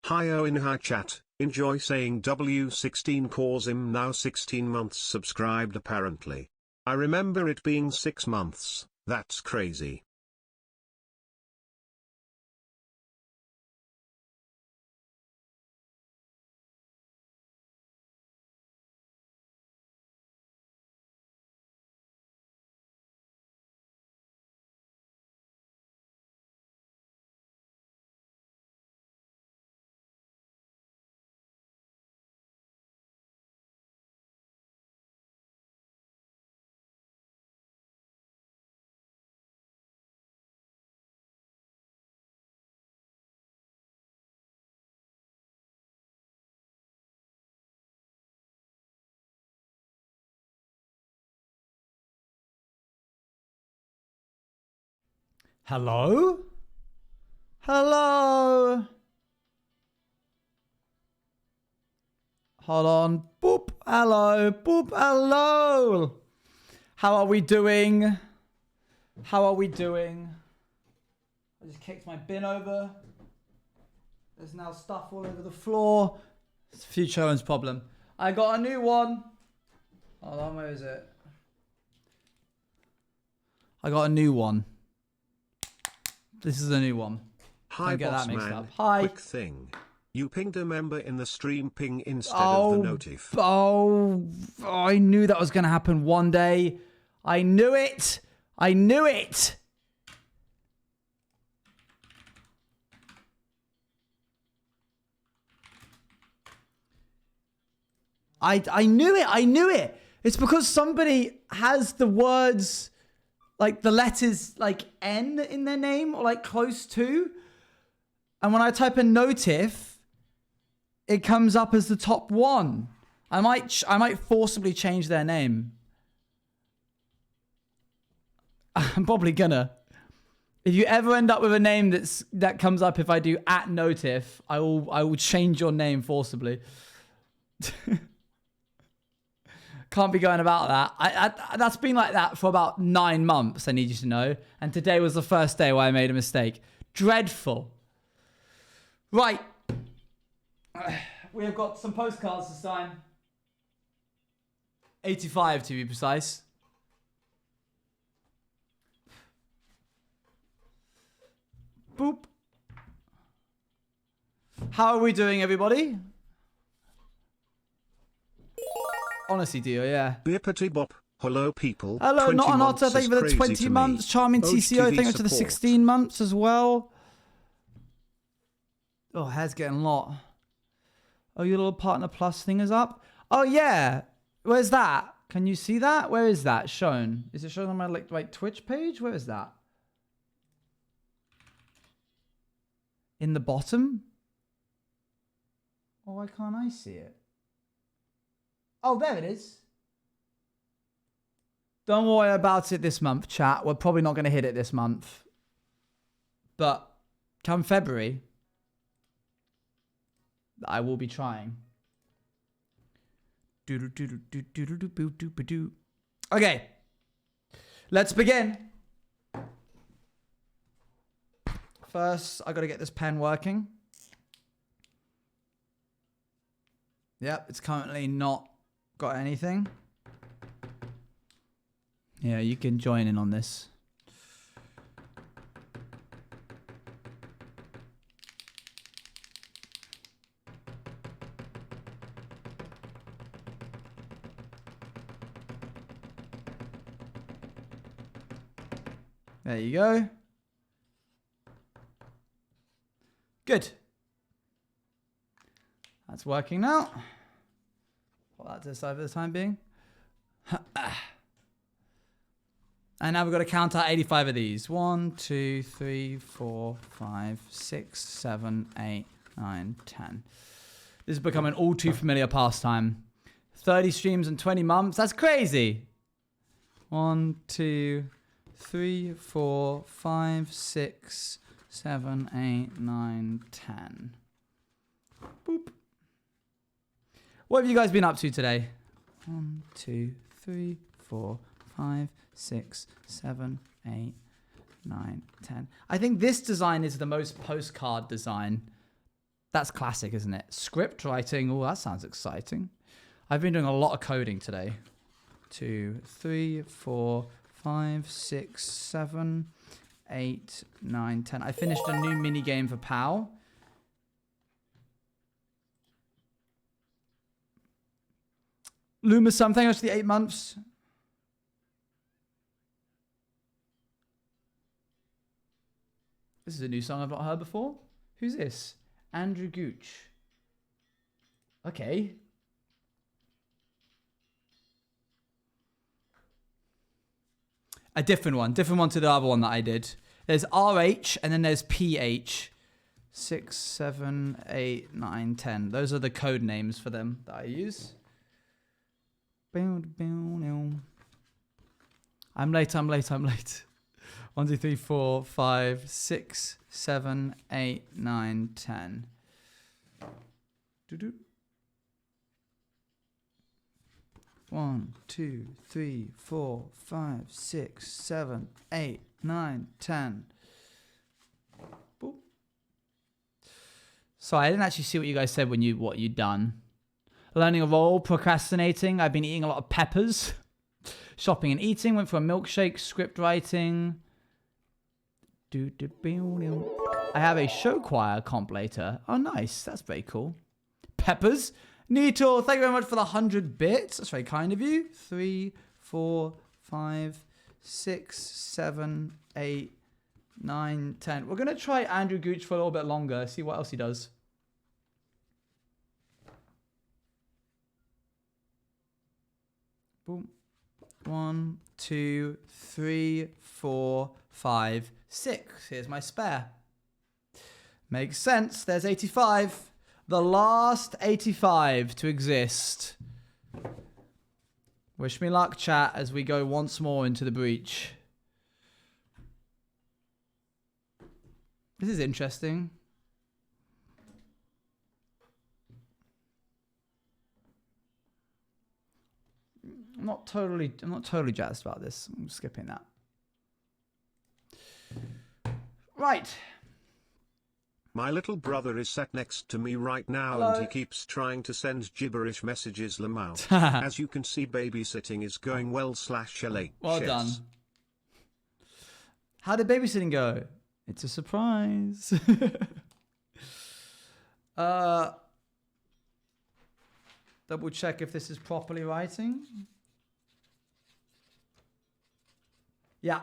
Hi Owen, hi chat. Enjoy saying W16 calls him now 16 months subscribed apparently. I remember it being 6 months, that's crazy. Hello? Hello? Hold on. Boop. Hello. Boop. Hello. How are we doing? How are we doing? I just kicked my bin over. There's now stuff all over the floor. It's future Owen's problem. I got a new one. Hold on, where is it? I got a new one. This is a new one. Hi Don't get boss that mixed man, up. Hi. quick thing. You pinged a member in the stream ping instead of the notif. Oh, I knew that was going to happen one day. I knew it. I knew it. I knew it. I knew it. It's because somebody has the words, like the letters like N in their name or like close to. And when I type in notif, it comes up as the top one. I might forcibly change their name. I'm probably gonna. If you ever end up with a name that comes up if I do @notif, I will change your name forcibly. Can't be going about that. That's been like that for about 9 months, I need you to know. And today was the first day where I made a mistake. Dreadful. Right. We have got some postcards to sign. 85 to be precise. Boop. How are we doing, everybody? Honestly, Dio, yeah. Bippity bop. Hello people. Hello, not an otter. Thank you for the 20 to months. me. Charming TCO, thank you for the 16 months as well. Oh, hair's getting a lot. Oh, your little partner plus thing is up? Oh, yeah. Where's that? Can you see that? Where is that shown? Is it shown on my like Twitch page? Where is that? In the bottom? Oh, why can't I see it? Oh, there it is. Don't worry about it this month, chat. We're probably not going to hit it this month. But come February, I will be trying. Okay. Let's begin. First, I got to get this pen working. Yep, it's currently not got anything. Yeah, you can join in on this. There you go. Good. That's working now. Put that to the side for the time being. And now we've got to count out 85 of these. 1, 2, 3, 4, 5, 6, 7, 8, 9, 10. This is becoming all too familiar pastime. 30 streams in 20 months. That's crazy. 1, 2, 3, 4, 5, 6, 7, 8, 9, 10. Boop. What have you guys been up to today? 1, 2, 3, 4, 5, 6, 7, 8, 9, 10. I think this design is the most postcard design That's classic, isn't it? Script writing. Oh, that sounds exciting. I've been doing a lot of coding today. 2, 3, 4, 5, 6, 7, 8, 9, 10. I finished a new mini game for POW. Luma something. That's the 8 months. This is a new song I've not heard before. Who's this? Andrew Gooch. Okay. A different one to the other one that I did. There's RH and then there's PH. 6, 7, 8, 9, 10. Those are the code names for them that I use. I'm late. 1, 2, 3, 4, 5, 6, 7, 8, 9, 10. Doo-doo. 1, 2, 3, 4, 5, 6, 7, 8, 9, 10. Boop. Sorry, I didn't actually see what you guys said when what you'd done. Learning a role, procrastinating. I've been eating a lot of peppers. Shopping and eating. Went for a milkshake. Script writing. I have a show choir comp later. Oh, nice. That's very cool. Peppers. Neato, thank you very much for the 100 bits. That's very kind of you. 3, 4, 5, 6, 7, 8, 9, 10. We're going to try Andrew Gooch for a little bit longer. See what else he does. Boom. 1, 2, 3, 4, 5, 6. Here's my spare. Makes sense. There's 85. The last 85 to exist. Wish me luck, chat, as we go once more into the breach. This is interesting. I'm not totally jazzed about this. I'm skipping that. Right. My little brother is sat next to me right now. Hello. And he keeps trying to send gibberish messages Lamau. As you can see, babysitting is going well/LH. Well done. How did babysitting go? It's a surprise. Double check if this is properly writing. Yeah.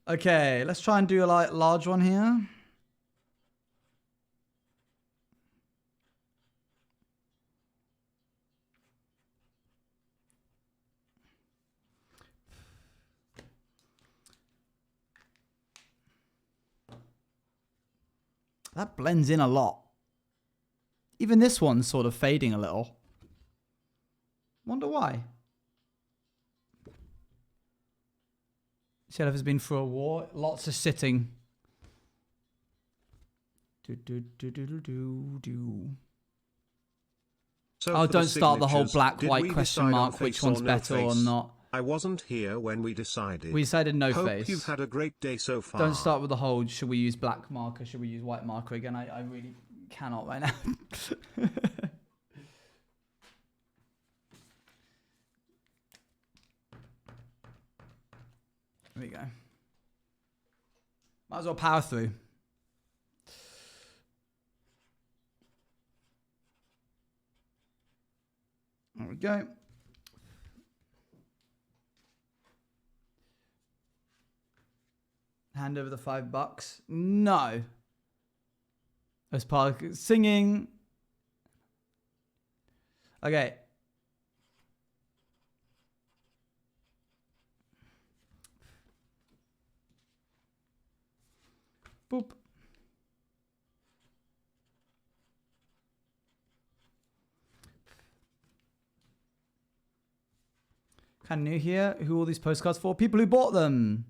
Okay, let's try and do a large one here. That blends in a lot. Even this one's sort of fading a little. Wonder why. Sheriff has been through a war. Lots of sitting. So oh, for don't the start the whole signatures, black, did white we question decide on mark, which face or one's no better or face? not. I wasn't here when we decided. We decided no Hope face. you've had a great day so far. Don't start with the whole, should we use black marker, should we use white marker again? I really cannot right now. There we go. Might as well power through. There we go. Hand over the $5. No. As part of singing. Okay. Boop. Kind of new here. Who are all these postcards for? People who bought them.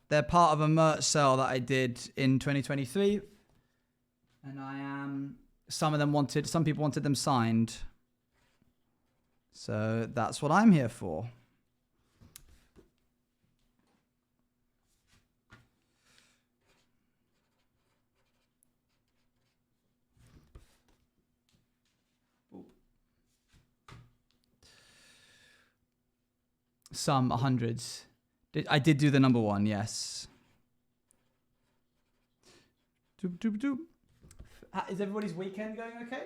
They're part of a merch sale that I did in 2023. And some people wanted them signed. So that's what I'm here for. Some hundreds. I did do the number one, yes. Doop, doop, doop. Is everybody's weekend going okay?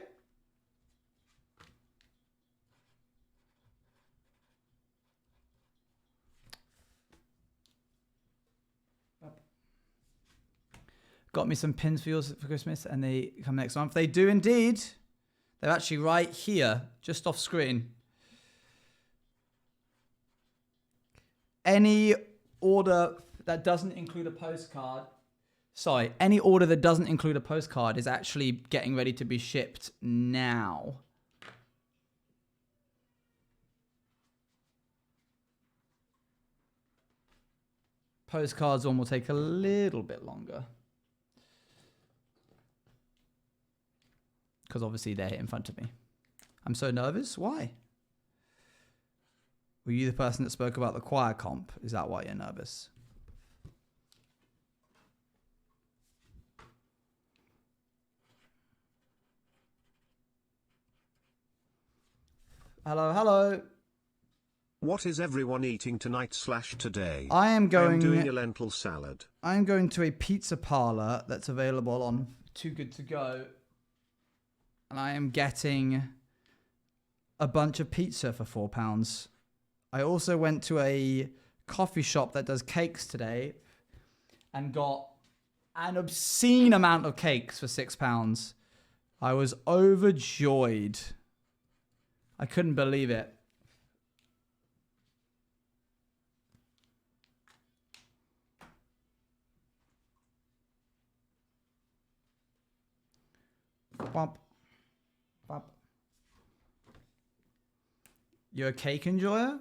Got me some pins for yours for Christmas, and they come next month. They do indeed. They're actually right here, just off screen. Any order that doesn't include a postcard, any order that doesn't include a postcard is actually getting ready to be shipped now. Postcards one will take a little bit longer. Because obviously they're in front of me. I'm so nervous. Why? Were you the person that spoke about the choir comp? Is that why you're nervous? Hello, hello. What is everyone eating tonight/today? I'm doing a lentil salad. I'm going to a pizza parlor that's available on Too Good To Go. And I am getting a bunch of pizza for £4. I also went to a coffee shop that does cakes today and got an obscene amount of cakes for £6. I was overjoyed. I couldn't believe it. Bump. Bump. You're a cake enjoyer?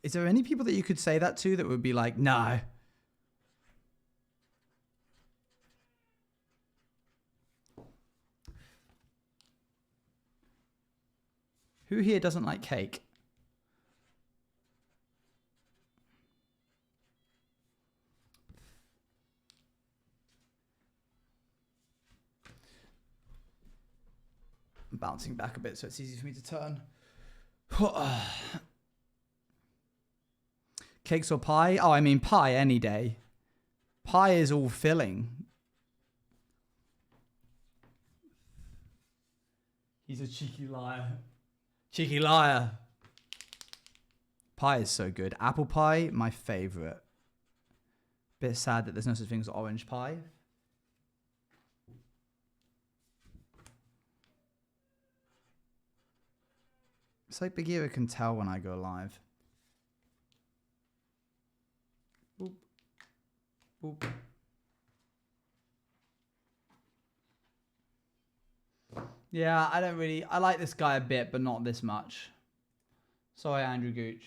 Is there any people that you could say that to that would be like, no? Who here doesn't like cake? I'm bouncing back a bit so it's easy for me to turn. Cakes or pie? Oh, I mean pie any day. Pie is all filling. He's a cheeky liar. Cheeky liar. Pie is so good. Apple pie, my favorite. Bit sad that there's no such thing as orange pie. It's like Bagheera can tell when I go live. Boop. Boop. Yeah, I like this guy a bit, but not this much. Sorry, Andrew Gooch.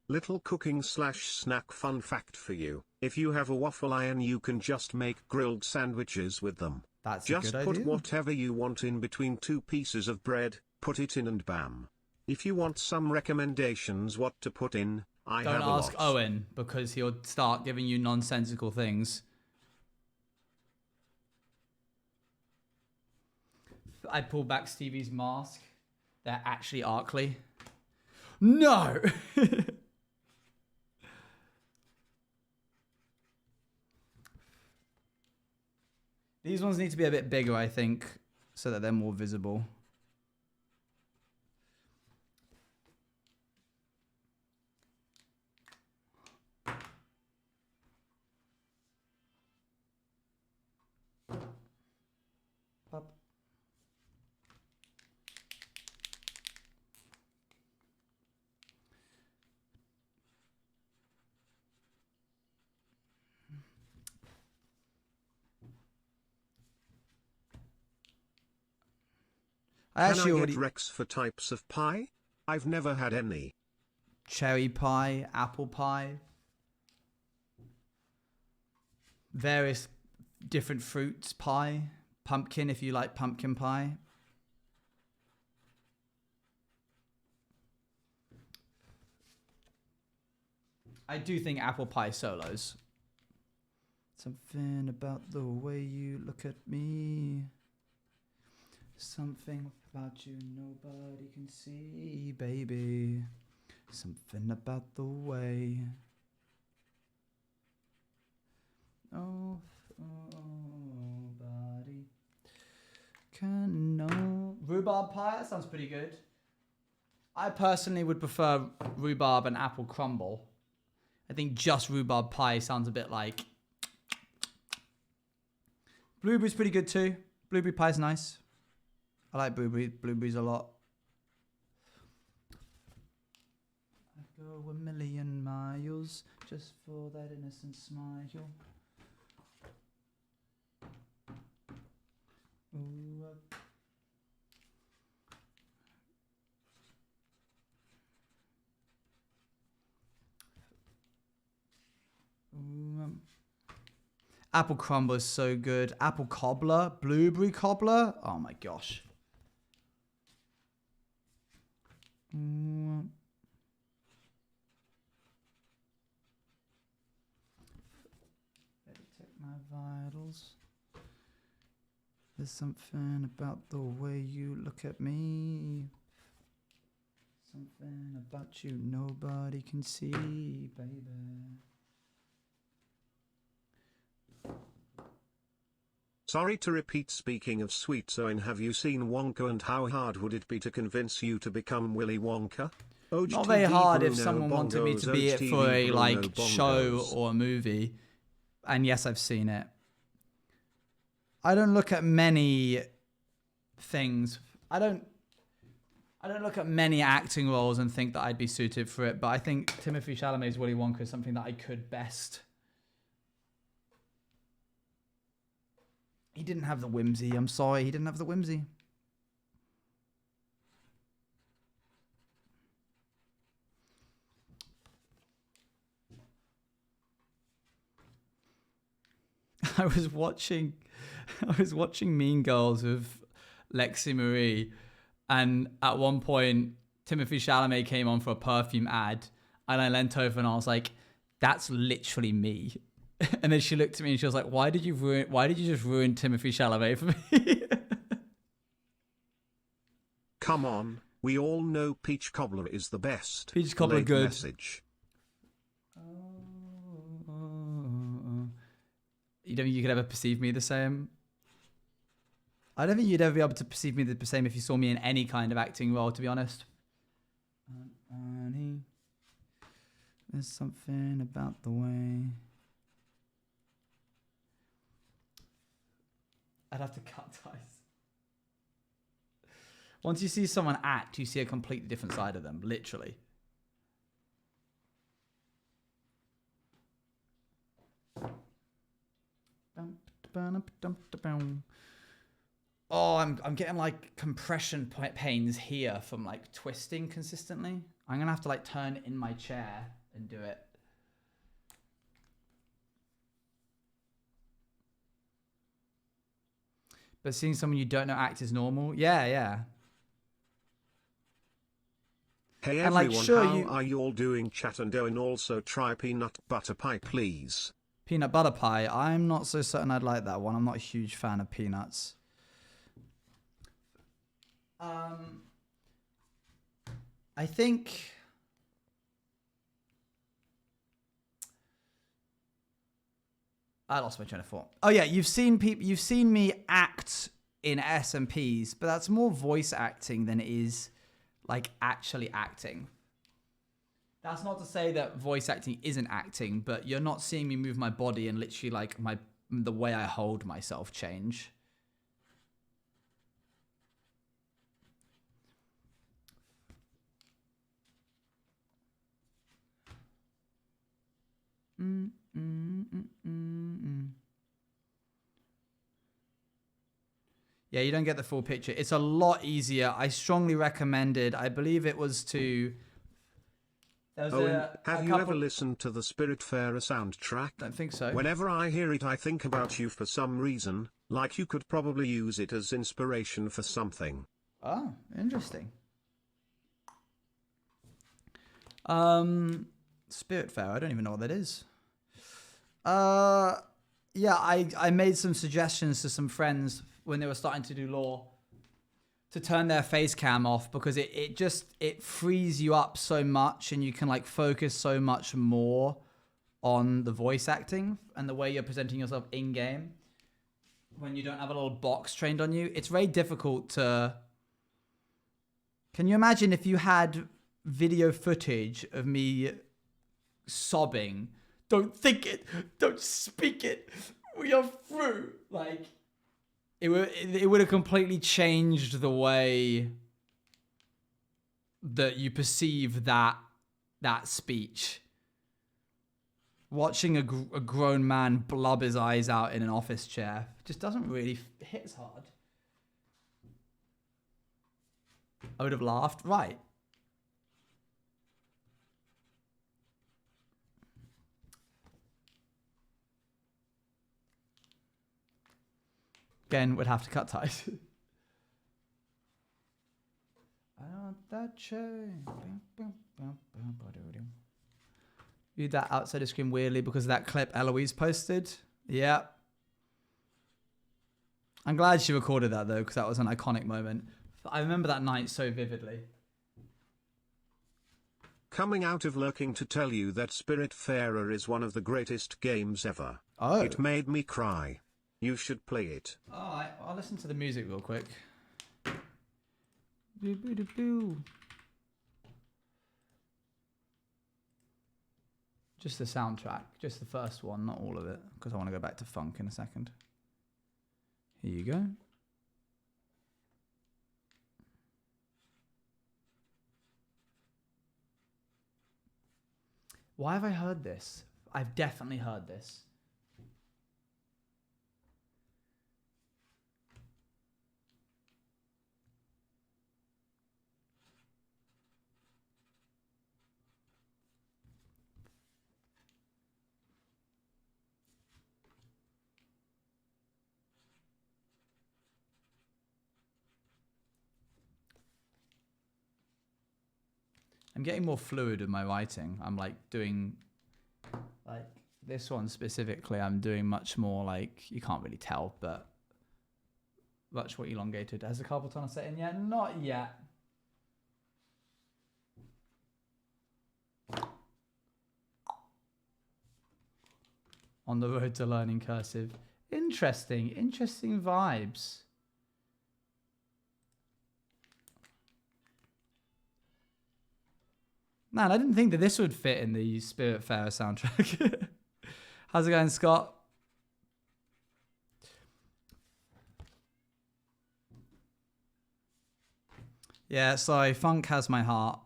Little cooking/snack fun fact for you. If you have a waffle iron, you can just make grilled sandwiches with them. That's just a good put idea. whatever you want in between two pieces of bread, put it in and bam. If you want some recommendations what to put in, I have a lot. Don't ask Owen, because he'll start giving you nonsensical things. I pulled back Stevie's mask. They're actually Arkley. No! These ones need to be a bit bigger, I think, so that they're more visible. Up. Can I get Rex for types of pie? I've never had any. Cherry pie, apple pie, various different fruits pie, pumpkin if you like pumpkin pie. I do think apple pie solos. Something about the way you look at me. Something about you nobody can see, baby. Something about the way. Oh, nobody can know. Rhubarb pie? That sounds pretty good. I personally would prefer rhubarb and apple crumble. I think just rhubarb pie sounds a bit like... Blueberry's pretty good too. Blueberry pie's nice. I like blueberries a lot. I'd go a million miles just for that innocent smile. Ooh, apple crumble is so good. Apple cobbler, blueberry cobbler. Oh my gosh. Let me check my vitals. There's something about the way you look at me. Something about you nobody can see, baby. Sorry to repeat, speaking of sweets, Owen, have you seen Wonka, and how hard would it be to convince you to become Willy Wonka? Not very hard if someone wanted me to be it for a show or a movie. And yes, I've seen it. I don't look at many things. I don't look at many acting roles and think that I'd be suited for it, but I think Timothée Chalamet's Willy Wonka is something that I could best. He didn't have the whimsy. I'm sorry, he didn't have the whimsy. I was watching Mean Girls with Lexi Marie, and at one point Timothée Chalamet came on for a perfume ad, and I leant over and I was like, "That's literally me." And then she looked at me and she was like, why did you just ruin Timothée Chalamet for me? Come on, we all know peach cobbler is the best. Peach cobbler good. Message. You don't think you could ever perceive me the same? I don't think you'd ever be able to perceive me the same if you saw me in any kind of acting role, to be honest. There's something about the way... I'd have to cut ties. Once you see someone act, you see a completely different side of them, literally. Oh, I'm getting like compression pains here from like twisting consistently. I'm gonna have to like turn in my chair and do it. But seeing someone you don't know act is normal. Yeah. Hey and everyone, like, sure, how are you all doing, chat? And Owen, also try peanut butter pie, please. Peanut butter pie. I'm not so certain I'd like that one. I'm not a huge fan of peanuts. I think... I lost my train of thought. Oh yeah, you've seen me act in SMPs, but that's more voice acting than it is like actually acting. That's not to say that voice acting isn't acting, but you're not seeing me move my body and literally like the way I hold myself change. Yeah, you don't get the full picture. It's a lot easier. I strongly recommended. I believe it was to... Owen, have you ever listened to the Spiritfarer soundtrack? Don't think so. Whenever I hear it, I think about you for some reason, like you could probably use it as inspiration for something. Oh, interesting. Spiritfarer, I don't even know what that is. yeah, I made some suggestions to some friends when they were starting to do law to turn their face cam off, because it frees you up so much and you can like focus so much more on the voice acting and the way you're presenting yourself in game when you don't have a little box trained on you. It's very difficult to... Can you imagine if you had video footage of me sobbing? Don't think it, don't speak it, we are through. Like, it would have completely changed the way that you perceive that speech. Watching a grown man blub his eyes out in an office chair just doesn't really hit as hard. I would have laughed, right? Again, would have to cut ties. I want that chain. Read that outside the screen weirdly because of that clip Eloise posted. Yeah. I'm glad she recorded that though, because that was an iconic moment. I remember that night so vividly. Coming out of lurking to tell you that Spiritfarer is one of the greatest games ever. Oh. It made me cry. You should play it. Alright, I'll listen to the music real quick. Just the soundtrack, just the first one, not all of it, because I want to go back to funk in a second. Here you go. Why have I heard this? I've definitely heard this. I'm getting more fluid with my writing. I'm like doing, like this one specifically, I'm doing much more like, you can't really tell, but much more elongated. Has the carpal tunnel set in yet? Not yet. On the road to learning cursive. Interesting vibes. Man, I didn't think that this would fit in the Spiritfarer soundtrack. How's it going, Scott? Yeah, sorry, funk has my heart.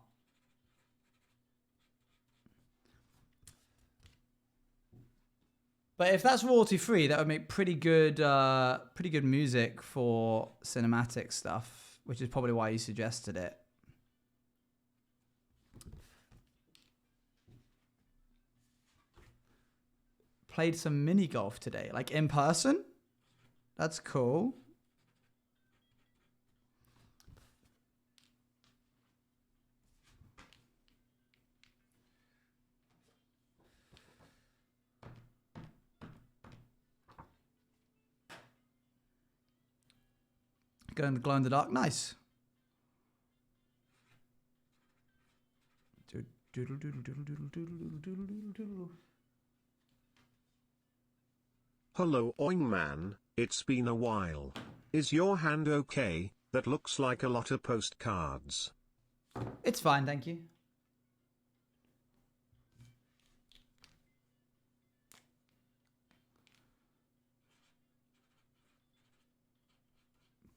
But if that's royalty free, that would make pretty good music for cinematic stuff, which is probably why you suggested it. Played some mini golf today, like in person. That's cool. Going to glow in the dark, nice. Doodle doodle doodle doodle doodle doodle doodle doodle. Hello Owen man, it's been a while. Is your hand okay? That looks like a lot of postcards. It's fine, thank you.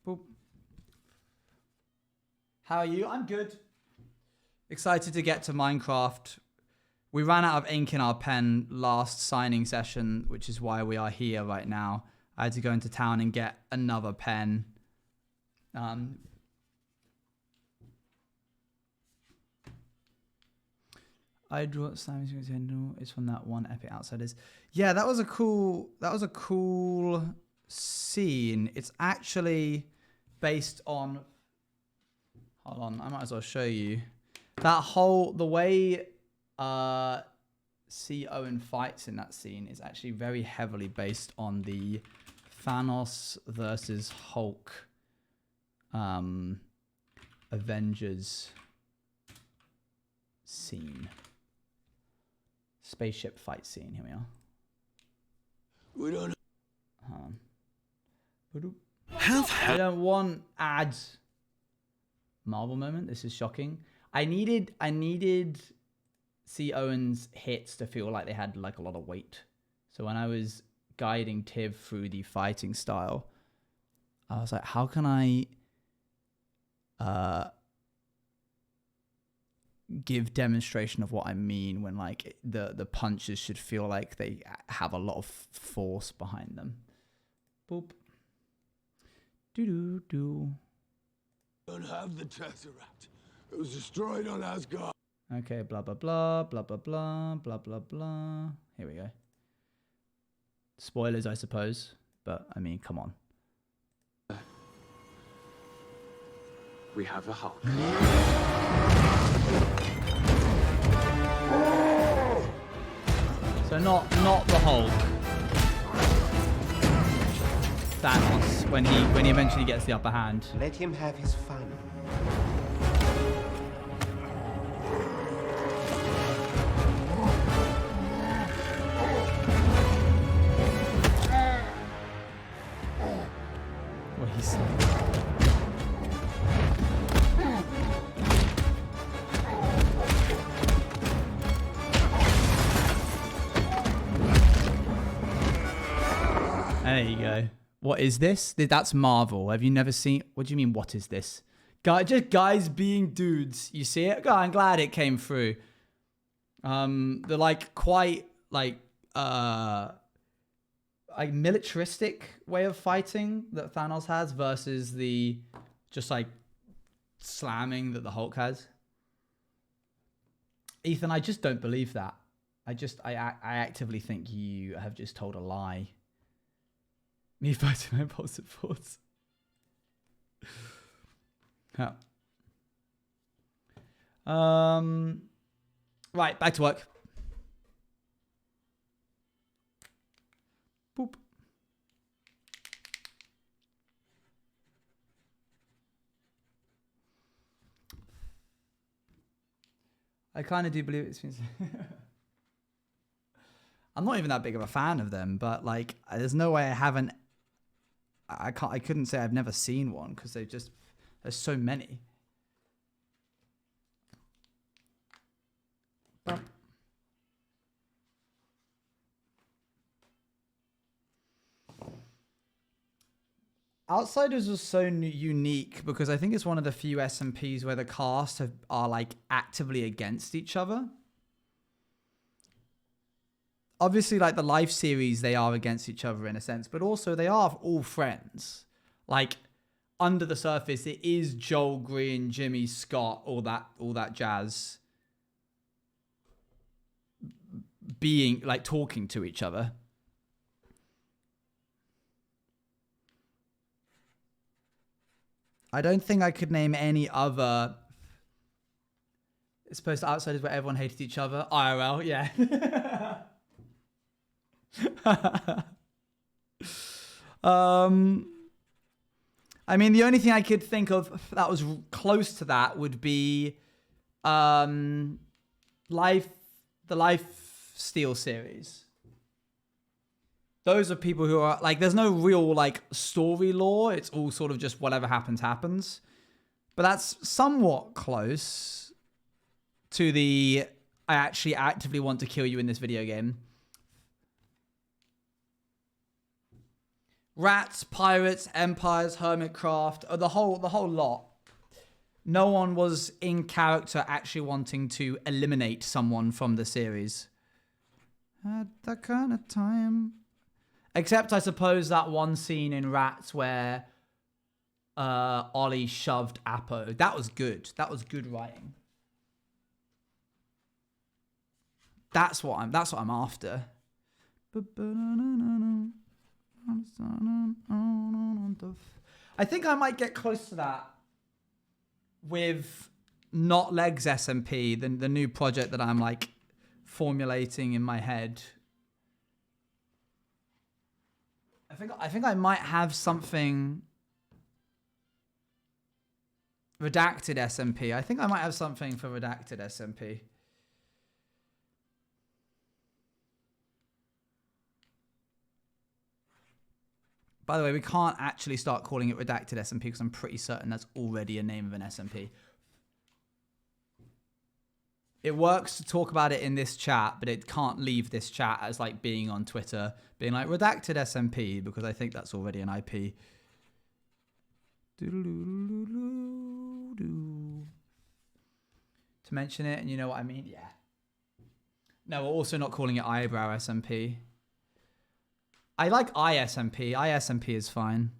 Boop. How are you? I'm good. Excited to get to Minecraft. We ran out of ink in our pen last signing session, which is why we are here right now. I had to go into town and get another pen. I drew Simon's Nintendo. It's from that one Epic Outsiders. Yeah, that was a cool scene. It's actually based on, hold on, I might as well show you. The way see Owen fights in that scene is actually very heavily based on the Thanos versus Hulk Avengers scene. Spaceship fight scene. Here we are. We don't I don't want ads. Marvel moment. This is shocking. I needed see Owen's hits to feel like they had like a lot of weight. So when I was guiding Tiv through the fighting style, I was like, how can I give demonstration of what I mean when like the punches should feel like they have a lot of force behind them. Boop. Do. don't have the Tesseract. It was destroyed on Asgard. Okay, blah, blah, blah, blah, blah, blah, blah, blah, blah. Here we go. Spoilers, I suppose. But, I mean, come on. We have a Hulk. So not the Hulk. Thanos, when he eventually gets the upper hand. Let him have his fun. What he's saying. There you go. What is this? That's Marvel. Have you never seen? What do you mean, what is this? Just guys being dudes. You see it? God, I'm glad it came through. The like quite like militaristic way of fighting that Thanos has versus the just like slamming that the Hulk has. Ethan, I just don't believe that. I actively think you have just told a lie. Me fighting my impulsive thoughts. Yeah. Right, back to work. Boop. I kind of do believe it's. I'm not even that big of a fan of them, but like, there's no way I haven't. I couldn't say I've never seen one because there's so many. Bump. Outsiders was so unique because I think it's one of the few SMPs where the cast are like actively against each other. Obviously, like the live series, they are against each other in a sense, but also they are all friends. Like under the surface, it is Joel Green, Jimmy Scott, all that jazz being like talking to each other. I don't think I could name any other. It's supposed to outsiders where everyone hated each other. IRL, yeah. I mean, the only thing I could think of that was close to that would be the Life Steal series. Those are people who are like, there's no real like story lore. It's all sort of just whatever happens, happens. But that's somewhat close to the I actually actively want to kill you in this video game. Rats, pirates, empires, hermitcraft, the whole lot. No one was in character actually wanting to eliminate someone from the series. At that kind of time. Except, I suppose, that one scene in Rats where Ollie shoved Apo. That was good. That was good writing. That's what I'm after. I think I might get close to that with Not Legs SMP, the new project that I'm like formulating in my head. I think I might have something redacted SMP. I think I might have something for redacted SMP. By the way, we can't actually start calling it redacted SMP because I'm pretty certain that's already a name of an SMP. It works to talk about it in this chat, but it can't leave this chat as like being on Twitter, being like redacted SMP, because I think that's already an IP. To mention it, and you know what I mean? Yeah. No, we're also not calling it eyebrow SMP. I like ISMP. ISMP is fine.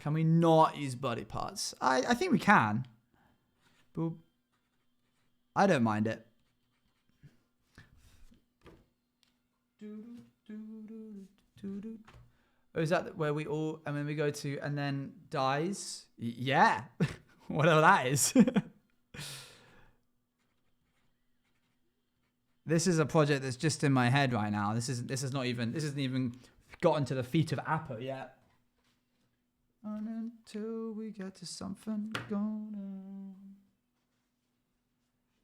Can we not use body parts? I think we can. But I don't mind it. Or is that where we all, and then we go to, and then dies? Yeah. Whatever that is. This is a project that's just in my head right now. This isn't even gotten to the feet of Apple yet. And until we get to something going on.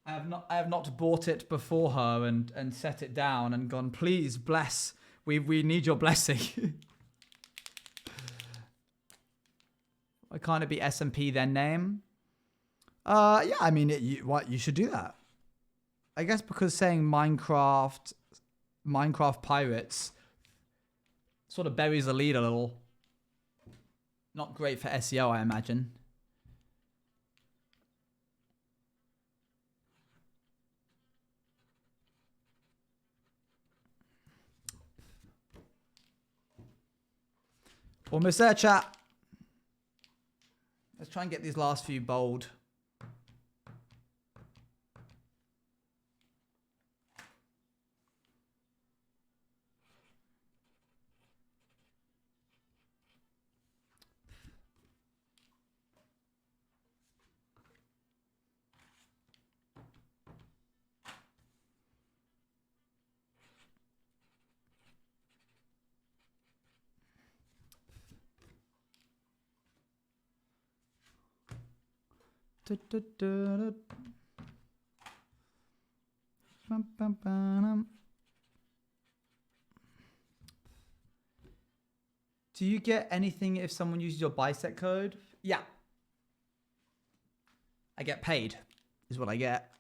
I have not bought it before her and set it down and gone, please bless. We need your blessing. Why can't it be SMP then name? Yeah, I mean, you should do that. I guess because saying Minecraft Pirates sort of buries the lead a little. Not great for SEO, I imagine. Almost there, chat. Let's try and get these last few bold. Do you get anything if someone uses your bicep code? Yeah. I get paid, is what I get.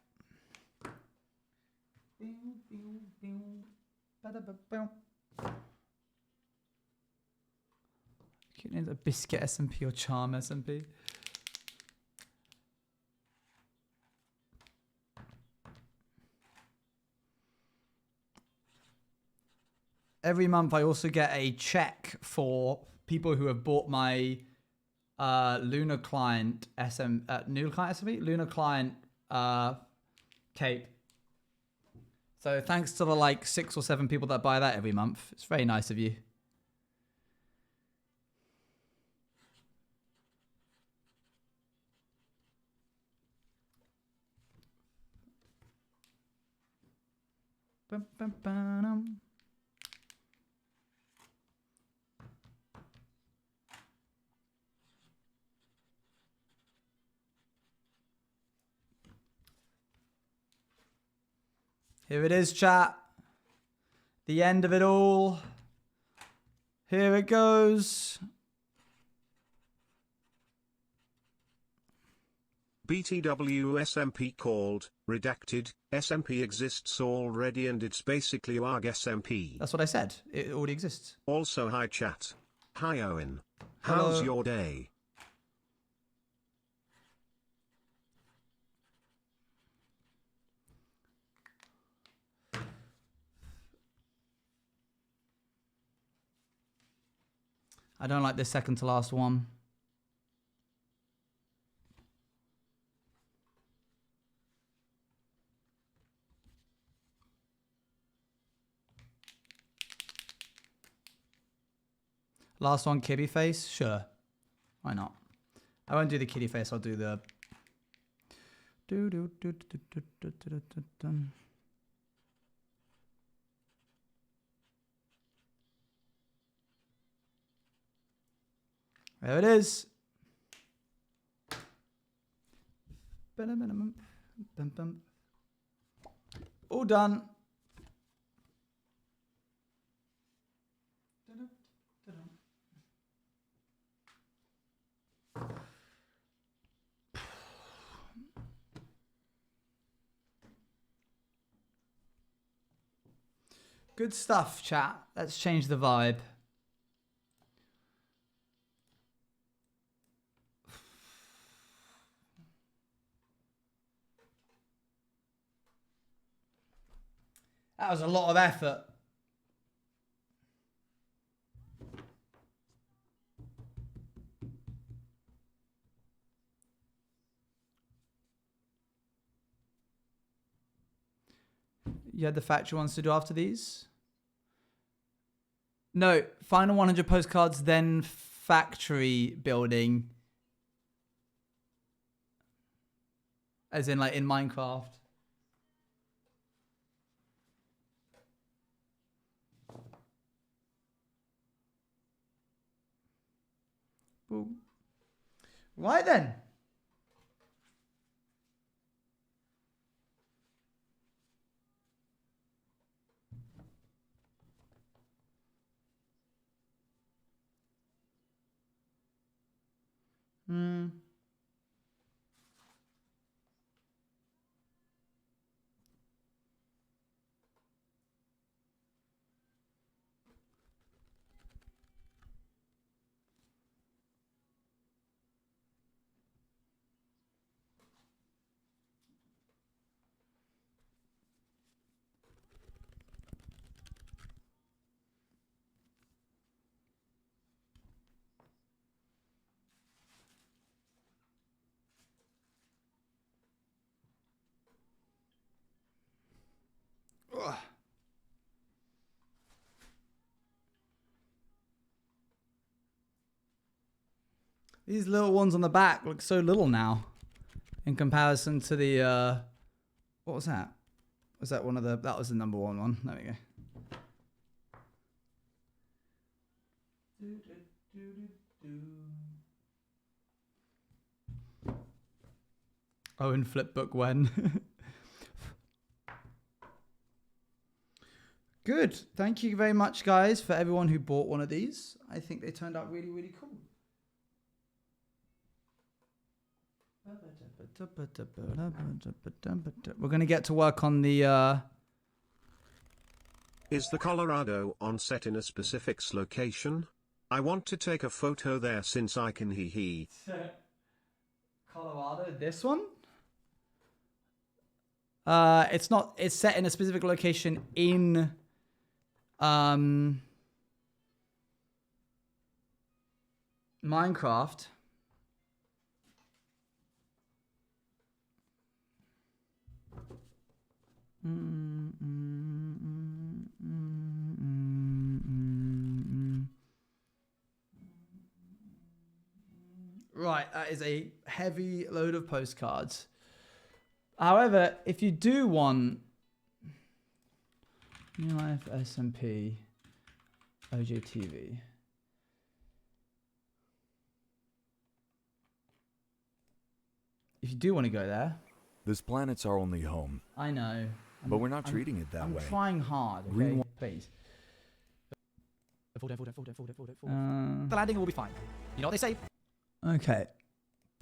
Cute names like Biscuit SMP or Charm SMP. Every month I also get a check for people who have bought my Lunar Client Lunar Client cape. So thanks to the like 6 or 7 people that buy that every month. It's very nice of you. Bum, bum, bum. Here it is, chat. The end of it all. Here it goes. BTW SMP called, redacted, SMP exists already and it's basically ARG SMP. That's what I said. It already exists. Also hi chat. Hi Owen. Hello. How's your day? I don't like this second to last one. Last one, Kibby face? Sure. Why not? I won't do the kitty face. I'll do the. There it is. All done. Good stuff, chat. Let's change the vibe. That was a lot of effort. You had the factory ones to do after these? No, final 100 postcards, then factory building. As in like in Minecraft. Boom. Right then. Ugh. These little ones on the back look so little now in comparison to the what was that? Was that one of the that was the number one? There we go. Owen flipbook when. Good. Thank you very much, guys, for everyone who bought one of these. I think they turned out really, really cool. We're going to get to work on the... Is the Colorado on set in a specific location? I want to take a photo there since I can hee. Colorado, this one? It's not. It's set in a specific location in... Minecraft. Right, that is a heavy load of postcards. However, if you do want New Life SMP OJTV, if you do want to go there, this planet's our only home. I know. But we're not treating it that way. I'm trying hard, okay? Please. The landing will be fine. You know what they say? Okay.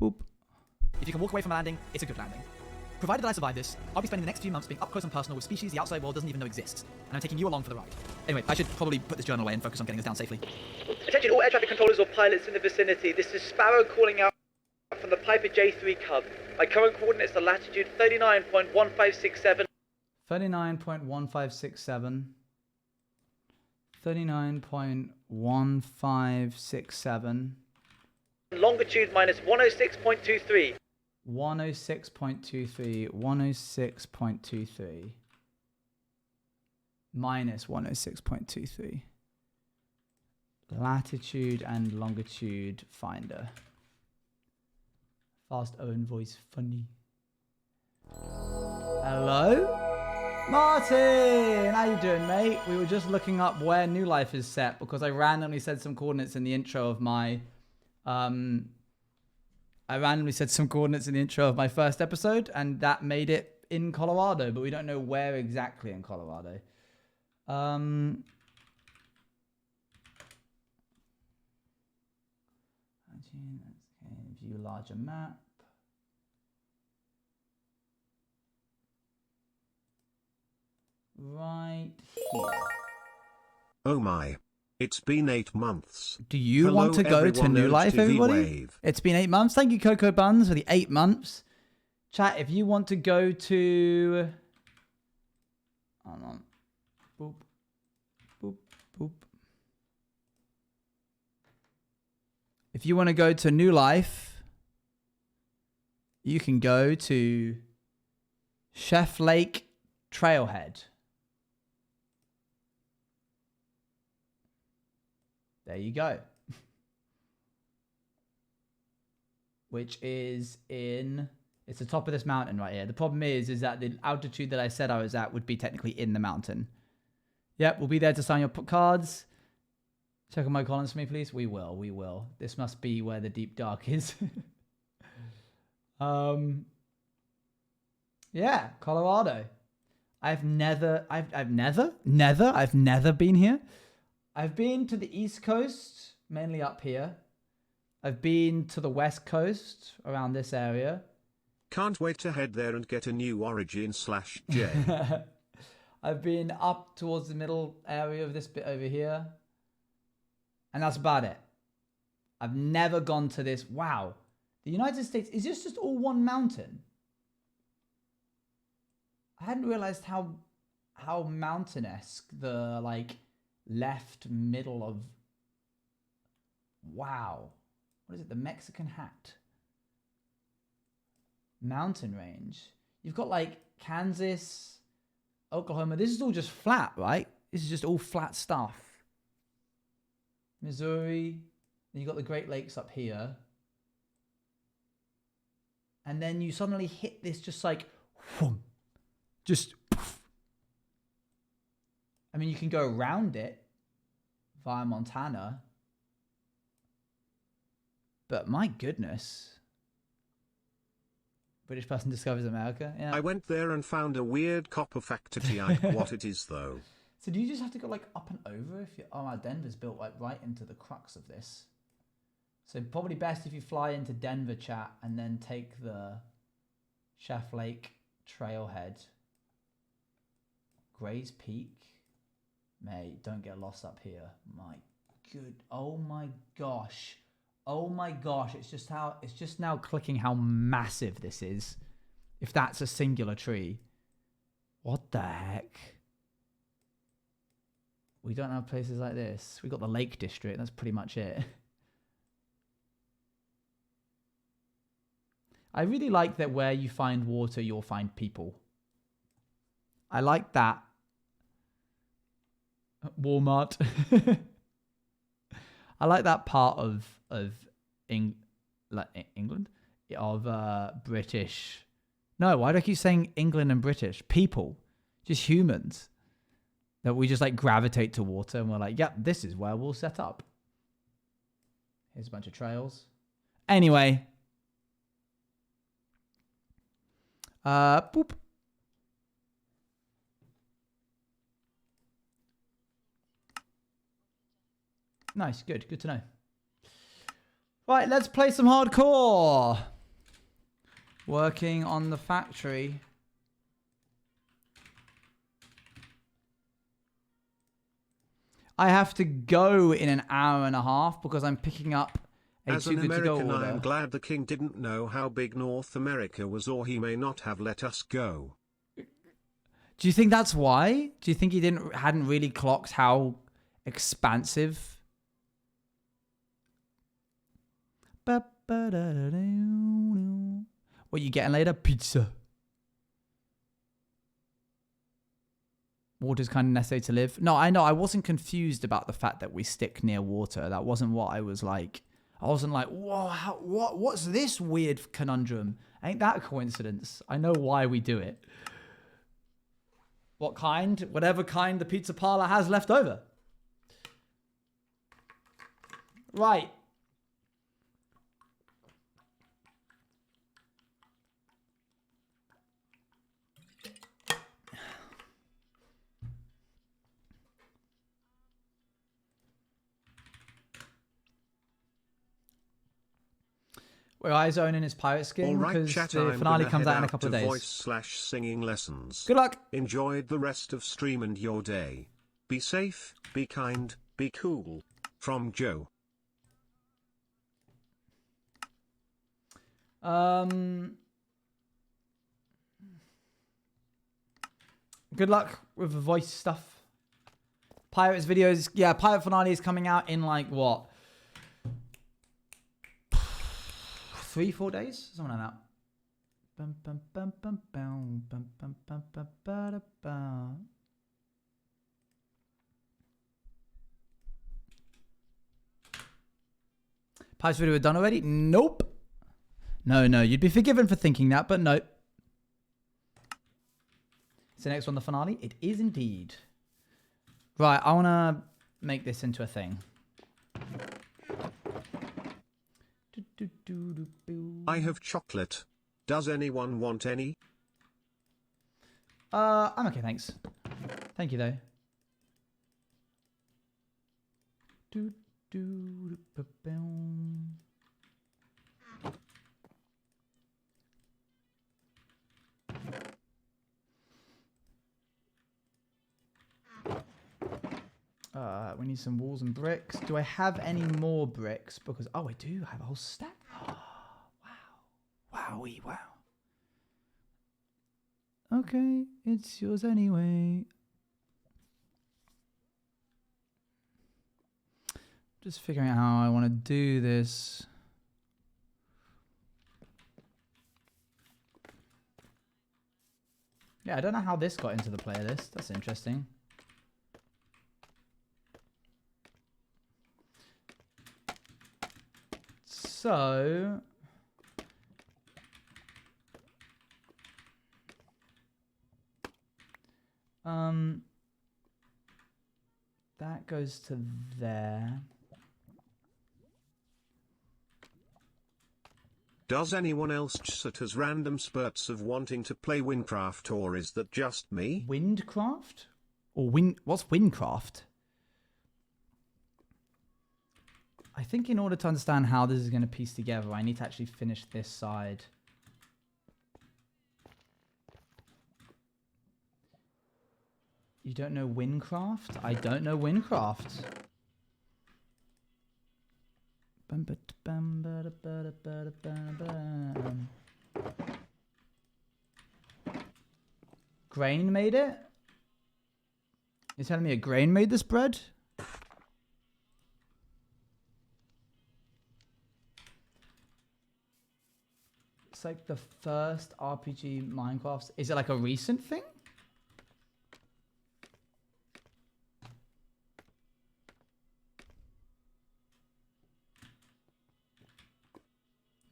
Boop. If you can walk away from a landing, it's a good landing. Provided that I survive this, I'll be spending the next few months being up close and personal with species the outside world doesn't even know exists. And I'm taking you along for the ride. Anyway, I should probably put this journal away and focus on getting us down safely. Attention all air traffic controllers or pilots in the vicinity. This is Sparrow calling out from the Piper J3 Cub. My current coordinates are latitude 39.1567. 39.1567. 39.1567. Longitude minus 106.23. 106.23. 106.23. Minus 106.23. Latitude and longitude finder. Fast Owen voice funny. Hello? Martin! How you doing, mate? We were just looking up where New Life is set because I randomly said some coordinates in the intro of my... first episode, and that made it in Colorado, but we don't know where exactly in Colorado. View larger map. Right here. Oh my. It's been 8 months. Do you Hello want to go to everyone, New Life, OTV everybody? Wave. It's been 8 months. Thank you, Coco Buns, for the 8 months. Chat, if you want to go to... Hold on. Boop. Boop. Boop. If you want to go to New Life, you can go to Chef Lake Trailhead. There you go. Which is in... It's the top of this mountain right here. The problem is that the altitude that I said I was at would be technically in the mountain. Yep, we'll be there to sign your cards. Check on my comments for me, please. We will. This must be where the deep dark is. Yeah, Colorado. I've never been here. I've been to the East Coast, mainly up here. I've been to the West Coast, around this area. Can't wait to head there and get a new Origin/J. I've been up towards the middle area of this bit over here. And that's about it. I've never gone to this. Wow. The United States, is this just all one mountain? I hadn't realized how mountain-esque the, like, left middle of... Wow. What is it? The Mexican Hat. Mountain range. You've got, like, Kansas, Oklahoma. This is all just flat, right? This is just all flat stuff. Missouri. Then you've got the Great Lakes up here. And then you suddenly hit this just like... Whoom, just... Poof. I mean, you can go around it via Montana. But my goodness. British person discovers America. Yeah. I went there and found a weird copper factory. What it is though. So do you just have to go like up and over if you... Oh, Denver's built like right into the crux of this. So probably best if you fly into Denver, chat, and then take the Chef Lake Trailhead. Gray's Peak. Mate, don't get lost up here. My good... Oh my gosh. Oh my gosh. It's just now clicking how massive this is. If that's a singular tree. What the heck? We don't have places like this. We got the Lake District. That's pretty much it. I really like that where you find water, you'll find people. I like that. Walmart. I like that part of England? Of British. No, why do I keep saying England and British? People. Just humans. That we just like gravitate to water and we're like, yep, this is where we'll set up. Here's a bunch of trails. Anyway. Boop. Nice, good to know. Right, let's play some hardcore. Working on the factory. I have to go in an hour and a half because I'm picking up a As too an good to go American, order. I am glad the king didn't know how big North America was, or he may not have let us go. Do you think that's why? Do you think he hadn't really clocked how expansive? What you getting later? Pizza. Water's kind of necessary to live. No, I know. I wasn't confused about the fact that we stick near water. That wasn't what I was like. I wasn't like, whoa, what's this weird conundrum? Ain't that a coincidence? I know why we do it. What kind? Whatever kind the pizza parlor has left over. Right. Where eyes Owen in his pirate skin All right, because chat, the I'm finale gonna comes head out in a out couple of to days. voice/singing lessons. Good luck. Enjoyed the rest of stream and your day. Be safe, be kind, be cool. From Joe. Good luck with the voice stuff. Pirates videos, yeah, Pirate finale is coming out in like what? 3-4 days? Something like that. Pirates video done already? Nope. No, you'd be forgiven for thinking that, but no. Is the next one the finale? It is indeed. Right, I want to make this into a thing. I have chocolate. Does anyone want any? I'm okay, thanks. Thank you, though. We need some walls and bricks. Do I have any more bricks? Because, oh, I do have a whole stack. Oh, wow. Wowie, wow. Okay, it's yours anyway. Just figuring out how I want to do this. Yeah, I don't know how this got into the playlist. That's interesting. So, that goes to there. Does anyone else just has random spurts of wanting to play Windcraft, or is that just me? Windcraft? Or what's Windcraft? I think in order to understand how this is going to piece together, I need to actually finish this side. You don't know Windcraft? I don't know Windcraft. Grain made it? You're telling me a grain made this bread? It's like the first RPG Minecraft. Is it like a recent thing?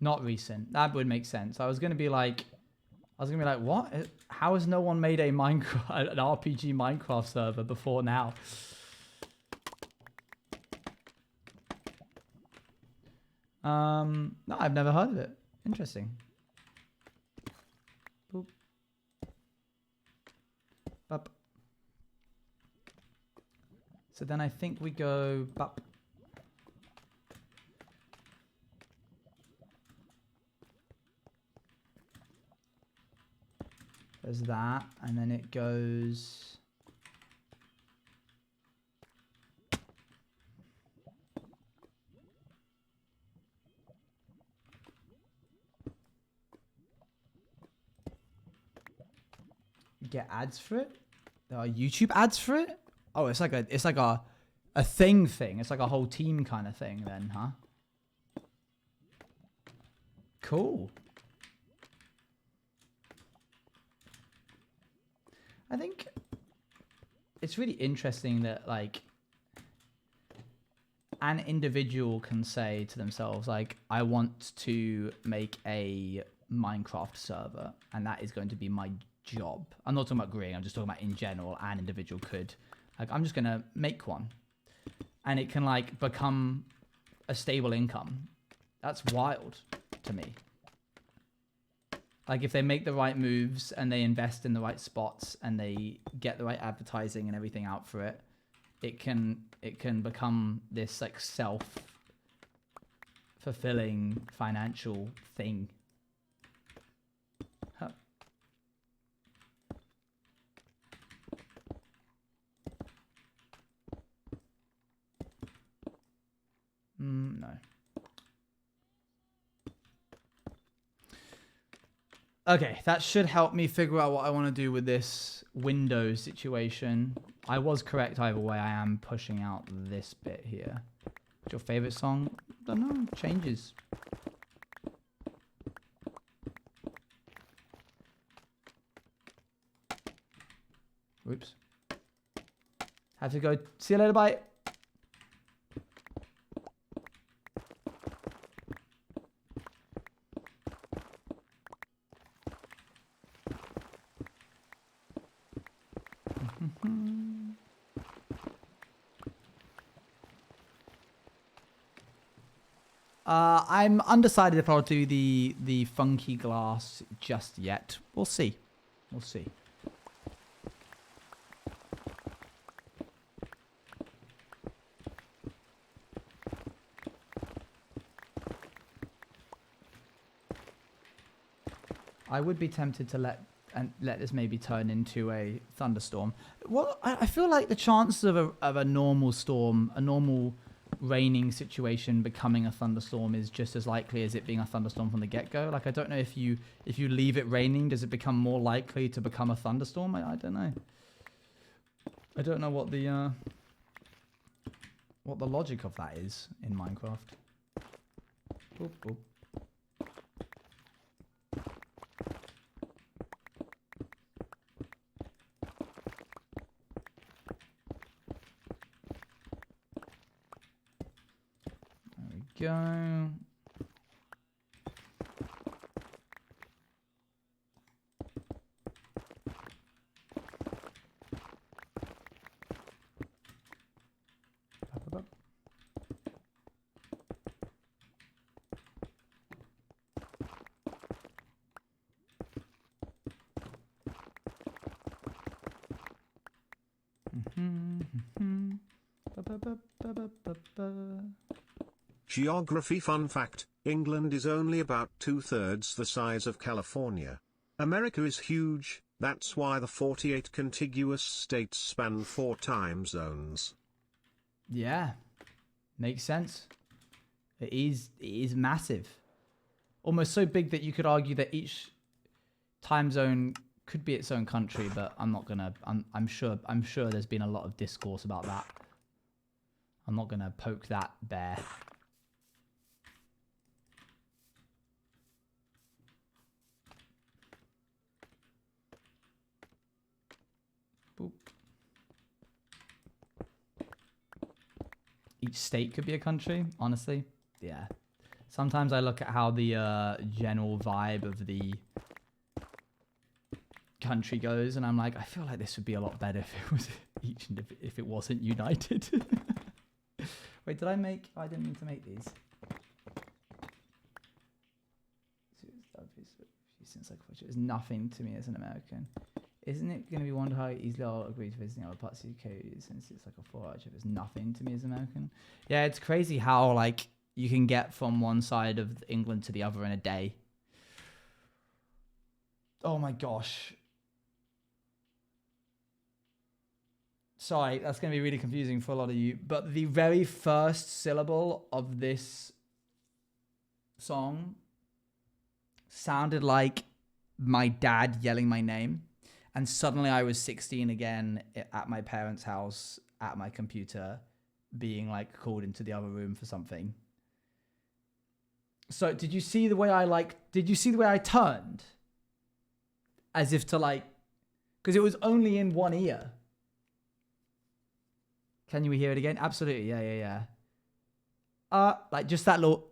Not recent. That would make sense. I was gonna be like, what? How has no one made a Minecraft, an RPG Minecraft server before now? No, I've never heard of it. Interesting. Boop. Bup. So then I think we go bup. There's that, and then it goes. You get ads for it? There are YouTube ads for it? Oh, it's like a thing. It's like a whole team kind of thing then, huh? Cool. I think it's really interesting that, like, an individual can say to themselves, like, I want to make a Minecraft server, and that is going to be my job. I'm not talking about Green, I'm just talking about in general, an individual could, like, I'm just going to make one. And it can, like, become a stable income. That's wild to me. Like, if they make the right moves and they invest in the right spots and they get the right advertising and everything out for it, it can become this, like, self-fulfilling financial thing. Huh. No. Okay, that should help me figure out what I want to do with this window situation. I was correct either way. I am pushing out this bit here. What's your favorite song? I don't know. Changes. Whoops. Have to go. See you later. Bye. I'm undecided if I'll do the funky glass just yet. We'll see. We'll see. I would be tempted to let this maybe turn into a thunderstorm. Well, I feel like the chances of a normal storm, a normal raining situation becoming a thunderstorm is just as likely as it being a thunderstorm from the get-go. Like, I don't know if you leave it raining, does it become more likely to become a thunderstorm? I don't know. I don't know what the logic of that is in Minecraft. Boop, boop. Go. Geography fun fact, England is only about 2/3 the size of California. America is huge, that's why the 48 contiguous states span 4 time zones. Yeah, makes sense. It is massive. Almost so big that you could argue that each time zone could be its own country, but I'm sure there's been a lot of discourse about that. I'm not gonna poke that bear. Boop. Each state could be a country, honestly. Yeah. Sometimes I look at how the general vibe of the country goes, and I'm like, I feel like this would be a lot better if it was if it wasn't united. Wait, did I make? Oh, I didn't mean to make these. Since it's nothing to me as an American. Isn't it going to be wonder how easily I'll agree to visiting other parts of the UK since it's like a 4-hour trip? It's nothing to me as an American. Yeah, it's crazy how like you can get from one side of England to the other in a day. Oh my gosh. Sorry, that's going to be really confusing for a lot of you. But the very first syllable of this song sounded like my dad yelling my name. And suddenly I was 16 again at my parents' house at my computer being like called into the other room for something. So did you see the way I turned? As if to like, because it was only in one ear. Can you hear it again? Absolutely. Yeah. like just that little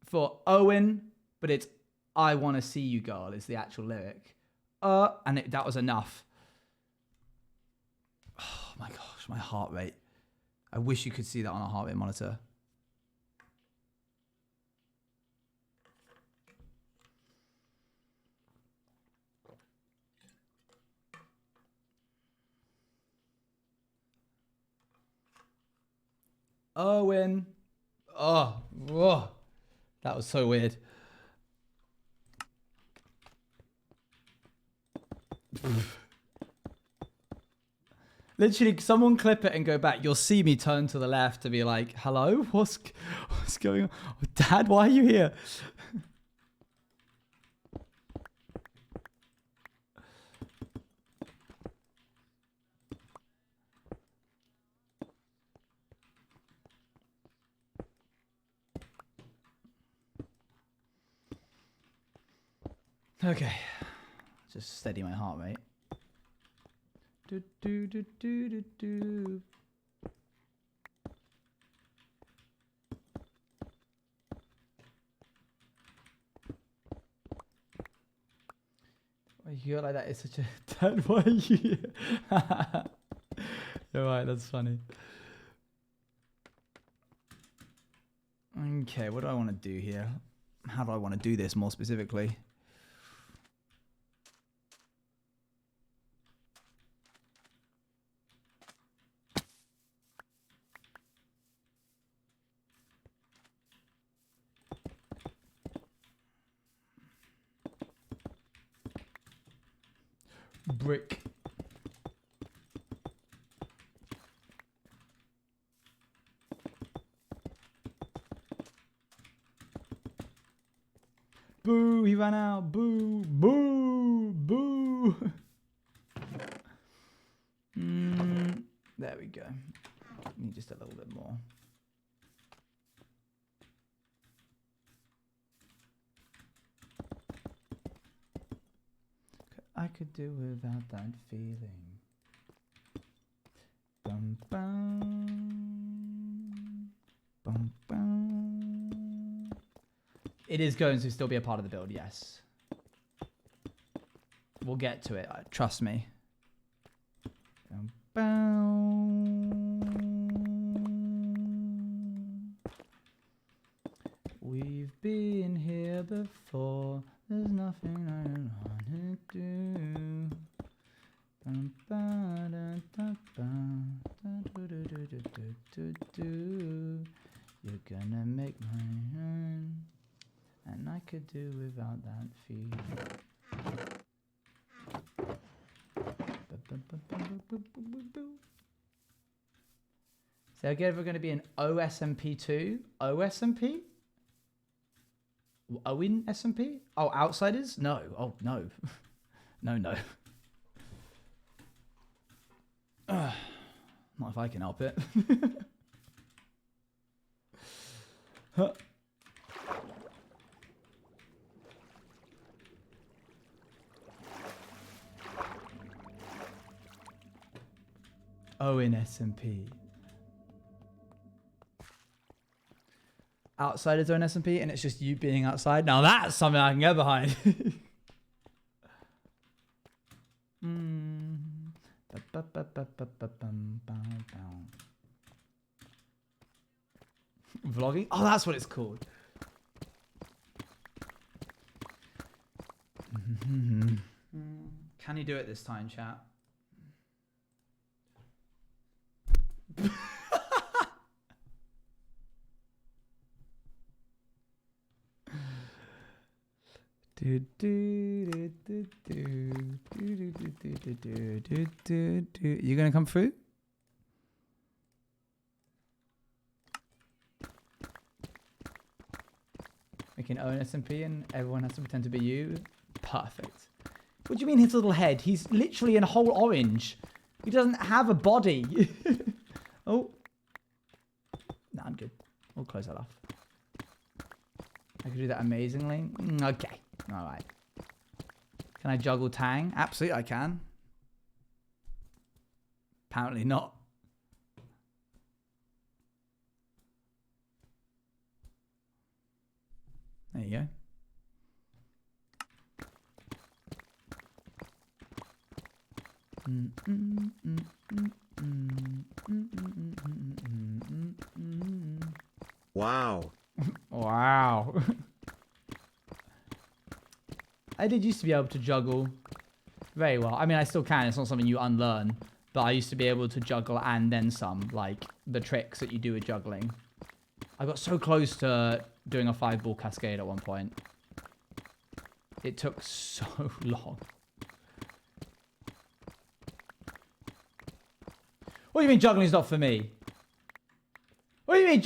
for Owen, but it's I want to see you, girl is the actual lyric. And that was enough. Oh my gosh, my heart rate. I wish you could see that on a heart rate monitor. Owen. Oh, whoa. That was so weird. Literally, someone clip it and go back. You'll see me turn to the left to be like, hello? What's going on? Dad, why are you here? Okay. Just steady my heart rate. Do, do, do, do, do, do. Why you go like that? It's such a dad. Why are you here? You're right. That's funny. Okay, what do I want to do here? How do I want to do this more specifically? Brick. Boo, he ran out. Boo, boo, boo. There we go. Need just a little bit more. I could do without that feeling. Bum, bum, bum, bum. It is going to still be a part of the build, yes. We'll get to it, trust me. Bum, bum. We've been here before. There's nothing I don't wanna do. You're gonna make my own, and I could do without that feeling. Is there ever going to be an OSMP2? OSMP? Owen SMP? Oh, Outsiders? No. Oh, no. No. Not if I can help it. Huh. Owen SMP. Outsiders own SMP and it's just you being outside. Now that's something I can get behind. Vlogging? Oh, that's what it's called. Can you do it this time, chat? You gonna come through? We can own SMP and everyone has to pretend to be you. Perfect. What do you mean his little head? He's literally in a whole orange. He doesn't have a body. Oh. Nah, I'm good. We'll close that off. I can do that amazingly. Okay. All right. Can I juggle Tang? Absolutely, I can. Apparently not. Wow. Wow. I did used to be able to juggle very well. I mean, I still can. It's not something you unlearn. But I used to be able to juggle and then some. Like, the tricks that you do with juggling. I got so close to doing a 5-ball cascade at one point. It took so long. What do you mean juggling's not for me? What do you mean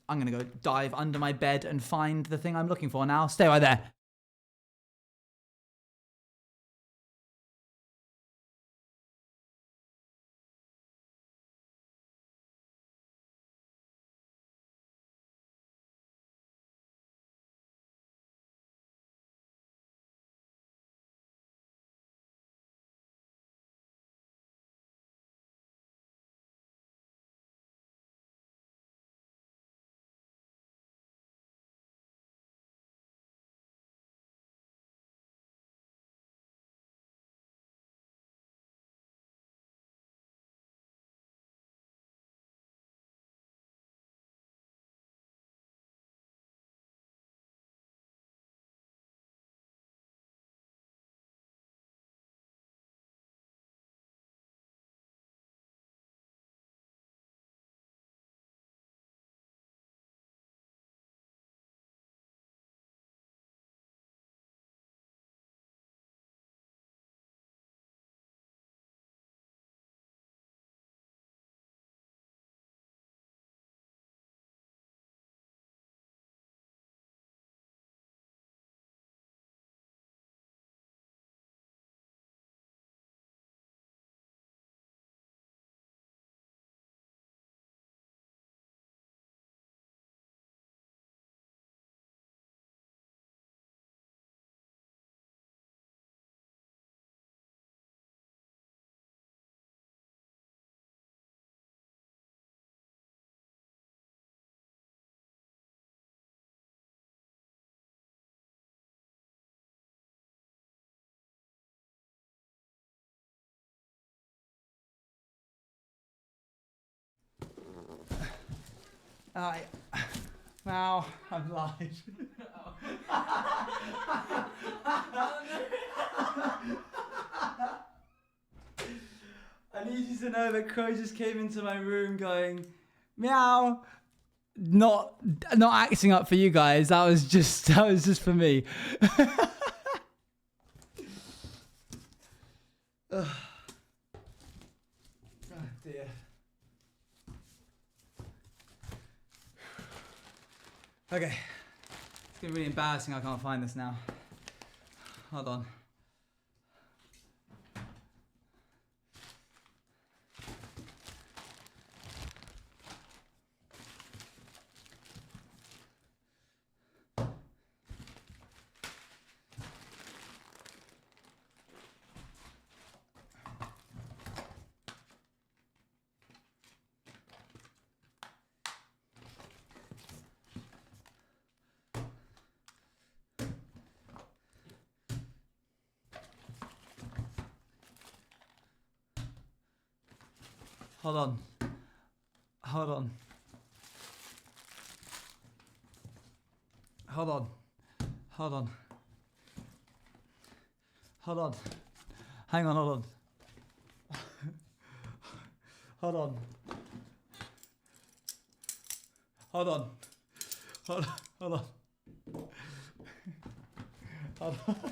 I'm gonna go dive under my bed and find the thing I'm looking for now. Stay right there. Now I'm live. I need you to know that Crow just came into my room going, meow. Not acting up for you guys. That was just for me. Oh dear. Okay. It's getting really embarrassing. I can't find this now. Hold on. Hold on. Hold on. Hold on. Hold on. Hold on. Hang on, hold on. Hold on. Hold on. Hold on. Hold on. Hold on.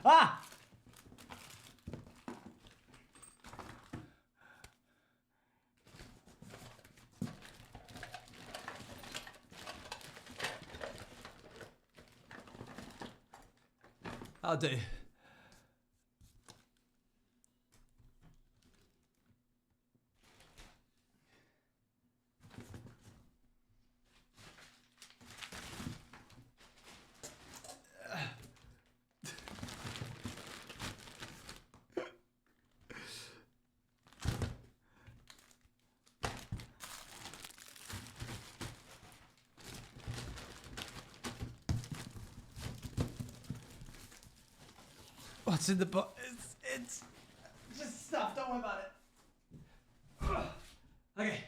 Ah! I'll do. What's in the box? It's just stuff. Don't worry about it. Okay.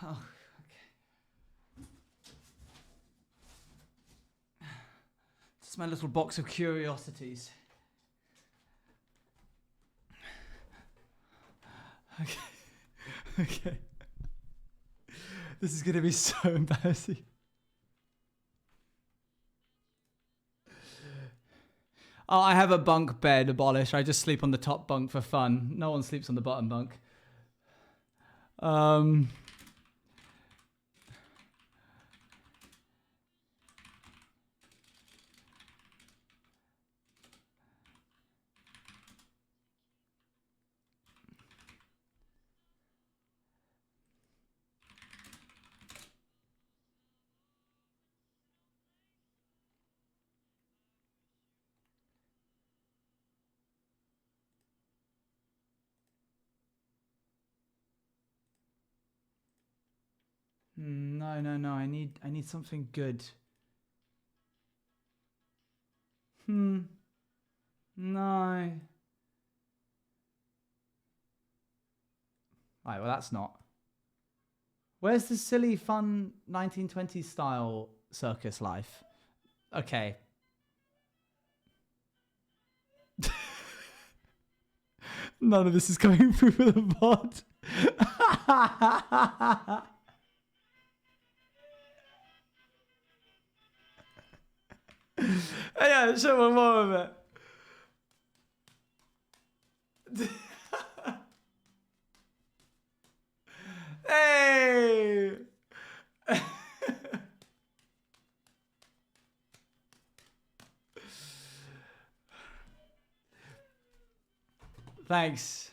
Oh, okay. It's my little box of curiosities. Okay. Okay. This is gonna be so embarrassing. Oh, I have a bunk bed, abolish. I just sleep on the top bunk for fun. No one sleeps on the bottom bunk. No. I need something good. No. Alright, well that's not. Where's the silly, fun 1920s style circus life? Okay. None of this is coming through for the bot. Yeah, show one more of it. Hey! Thanks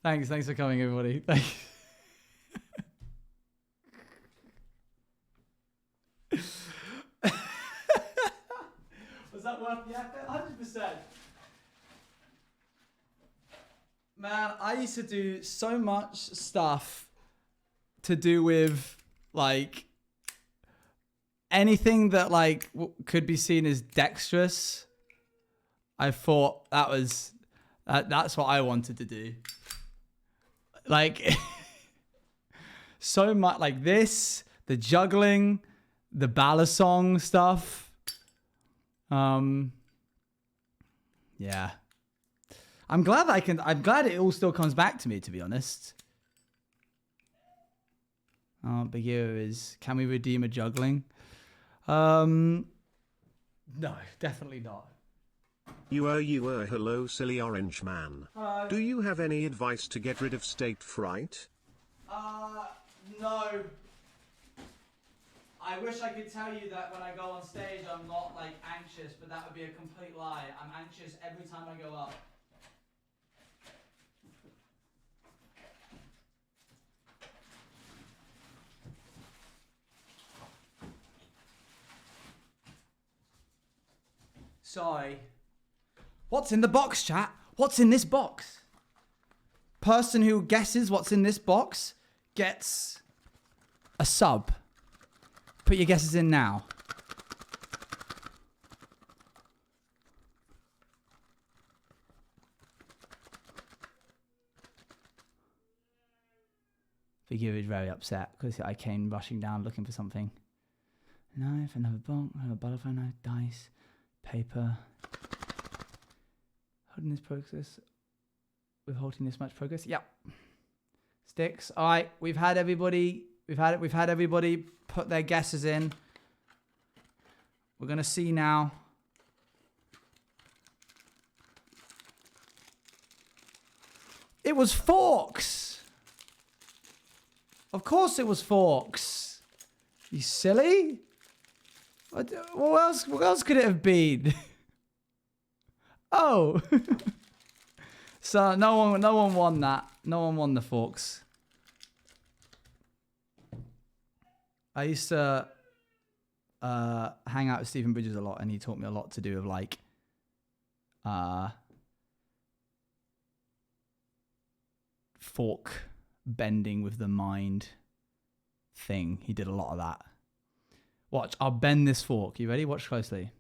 for coming, everybody. Was that worth the effort? 100%. Man, I used to do so much stuff to do with, like, anything that, like, could be seen as dexterous. I thought that was... that's what I wanted to do. Like, so much, like this, the juggling, the balisong stuff. Yeah. I'm glad it all still comes back to me, to be honest. Oh, Bagheera is, can we redeem a juggling? No, definitely not. You are, hello silly orange man. Do you have any advice to get rid of state fright? No. I wish I could tell you that when I go on stage I'm not, like, anxious, but that would be a complete lie. I'm anxious every time I go up. Sorry. What's in the box, chat? What's in this box? Person who guesses what's in this box gets a sub. Put your guesses in now. Figure is very upset because I came rushing down looking for something. Knife, another bonk, another butterfly knife, dice, paper. Holding this progress. With holding this much progress. Yep. Sticks. All right, we've had everybody. We've had everybody put their guesses in. We're gonna see now. It was forks. Of course, it was forks. You silly. What else could it have been? Oh. So no one won that. No one won the forks. I used to hang out with Stephen Bridges a lot, and he taught me a lot to do with, like, fork bending with the mind thing. He did a lot of that. Watch, I'll bend this fork. You ready? Watch closely.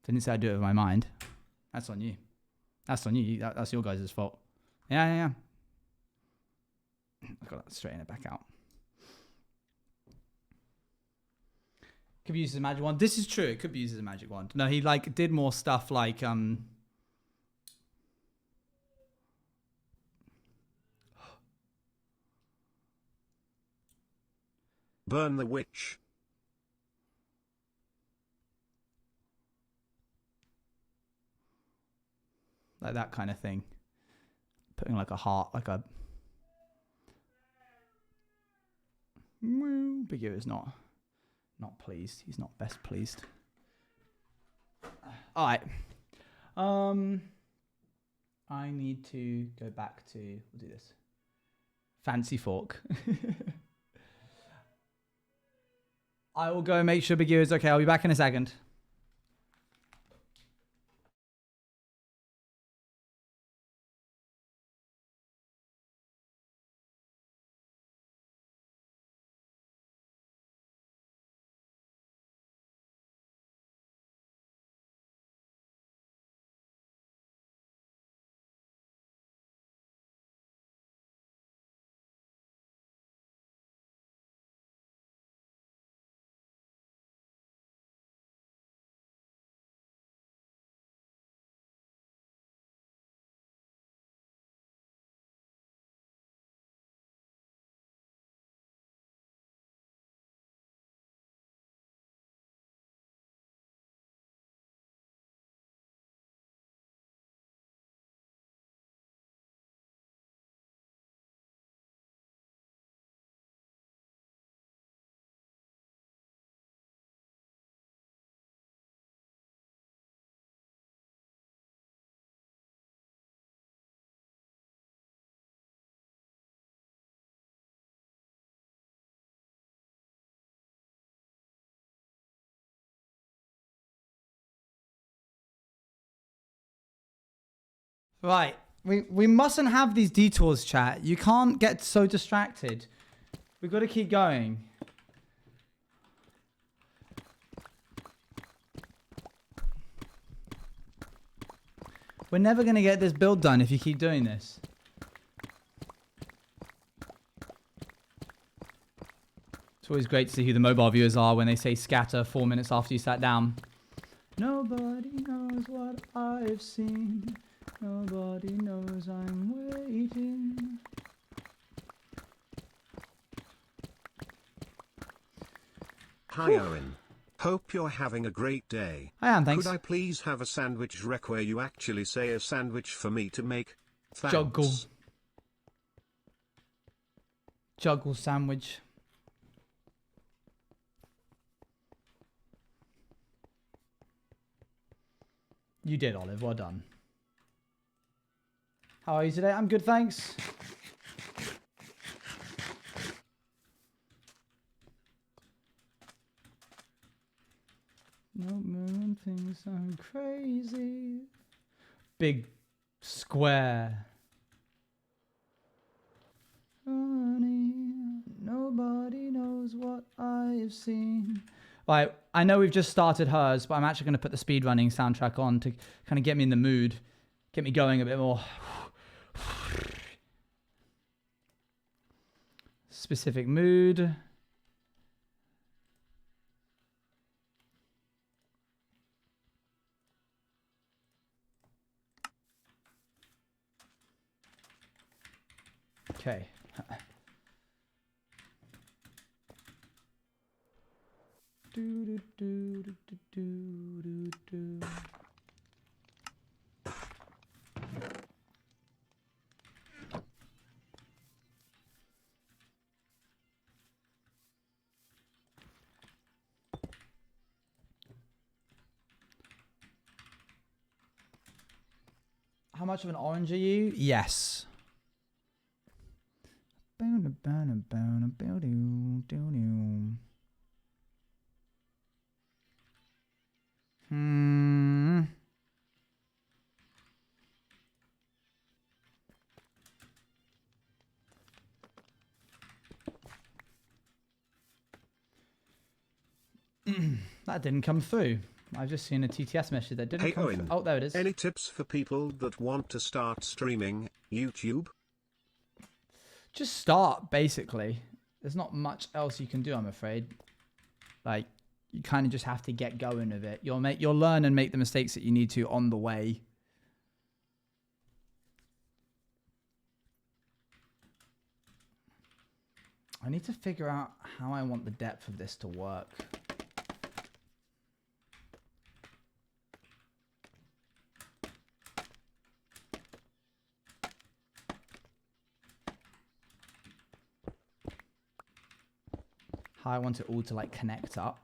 Didn't say I'd do it with my mind. That's on you. That's on you. That's your guys' fault. Yeah. I've got to straighten it back out. Could be used as a magic wand. This is true. It could be used as a magic wand. No, he like did more stuff like Burn the witch. like that kind of thing. Putting like a heart, like a. Big U is not pleased. He's not best pleased. All right. I need to go back to. We'll do this. Fancy fork. I will go and make sure Big U is okay. I'll be back in a second. Right. We mustn't have these detours, chat. You can't get so distracted. We've got to keep going. We're never going to get this build done if you keep doing this. It's always great to see who the mobile viewers are when they say scatter 4 minutes after you sat down. Nobody knows what I've seen. Nobody knows I'm waiting. Hi Owen. Hope you're having a great day. I am, thanks. Could I please have a sandwich rec where you actually say a sandwich for me to make? Thanks. Juggle sandwich. You did, Olive. Well done. How are you today? I'm good, thanks. No moon thinks I'm crazy. Big square. Honey, nobody knows what I've seen. Right, I know we've just started hers, but I'm actually going to put the speedrunning soundtrack on to kind of get me in the mood, get me going a bit more. Specific mood. Okay. Do, do, do, do, do, do, do. How much of an orange are you? Yes. That didn't come through. I've just seen a TTS message that didn't Hey come Owen, through. Oh, there it is. any tips for people that want to start streaming YouTube? Just start, basically. There's not much else you can do, I'm afraid. Like, you kind of just have to get going with it. You'll learn and make the mistakes that you need to on the way. I need to figure out how I want the depth of this to work. How I want it all to like connect up.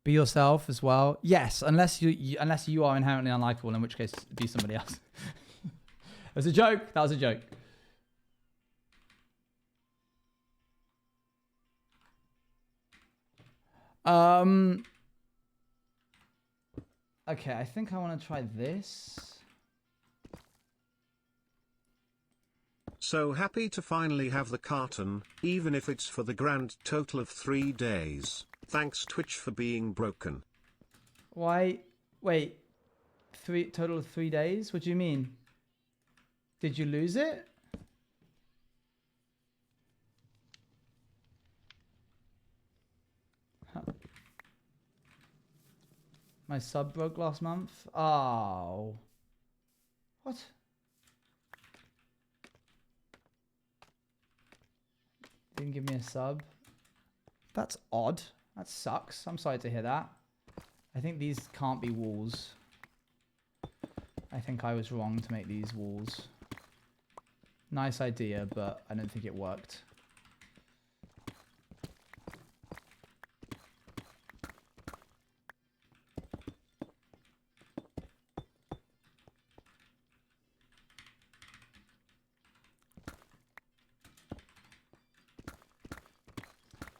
Be yourself as well. Yes, unless you are inherently unlikable, in which case be somebody else. It was a joke. That was a joke. Okay, I think I want to try this. So happy to finally have the carton, even if it's for the grand total of 3 days. Thanks Twitch for being broken. Why? Wait. Total of 3 days? What do you mean? Did you lose it? Huh. My sub broke last month? Oh. What? Didn't give me a sub. That's odd. That sucks. I'm sorry to hear that. I think these can't be walls. I think I was wrong to make these walls. Nice idea, but I don't think it worked.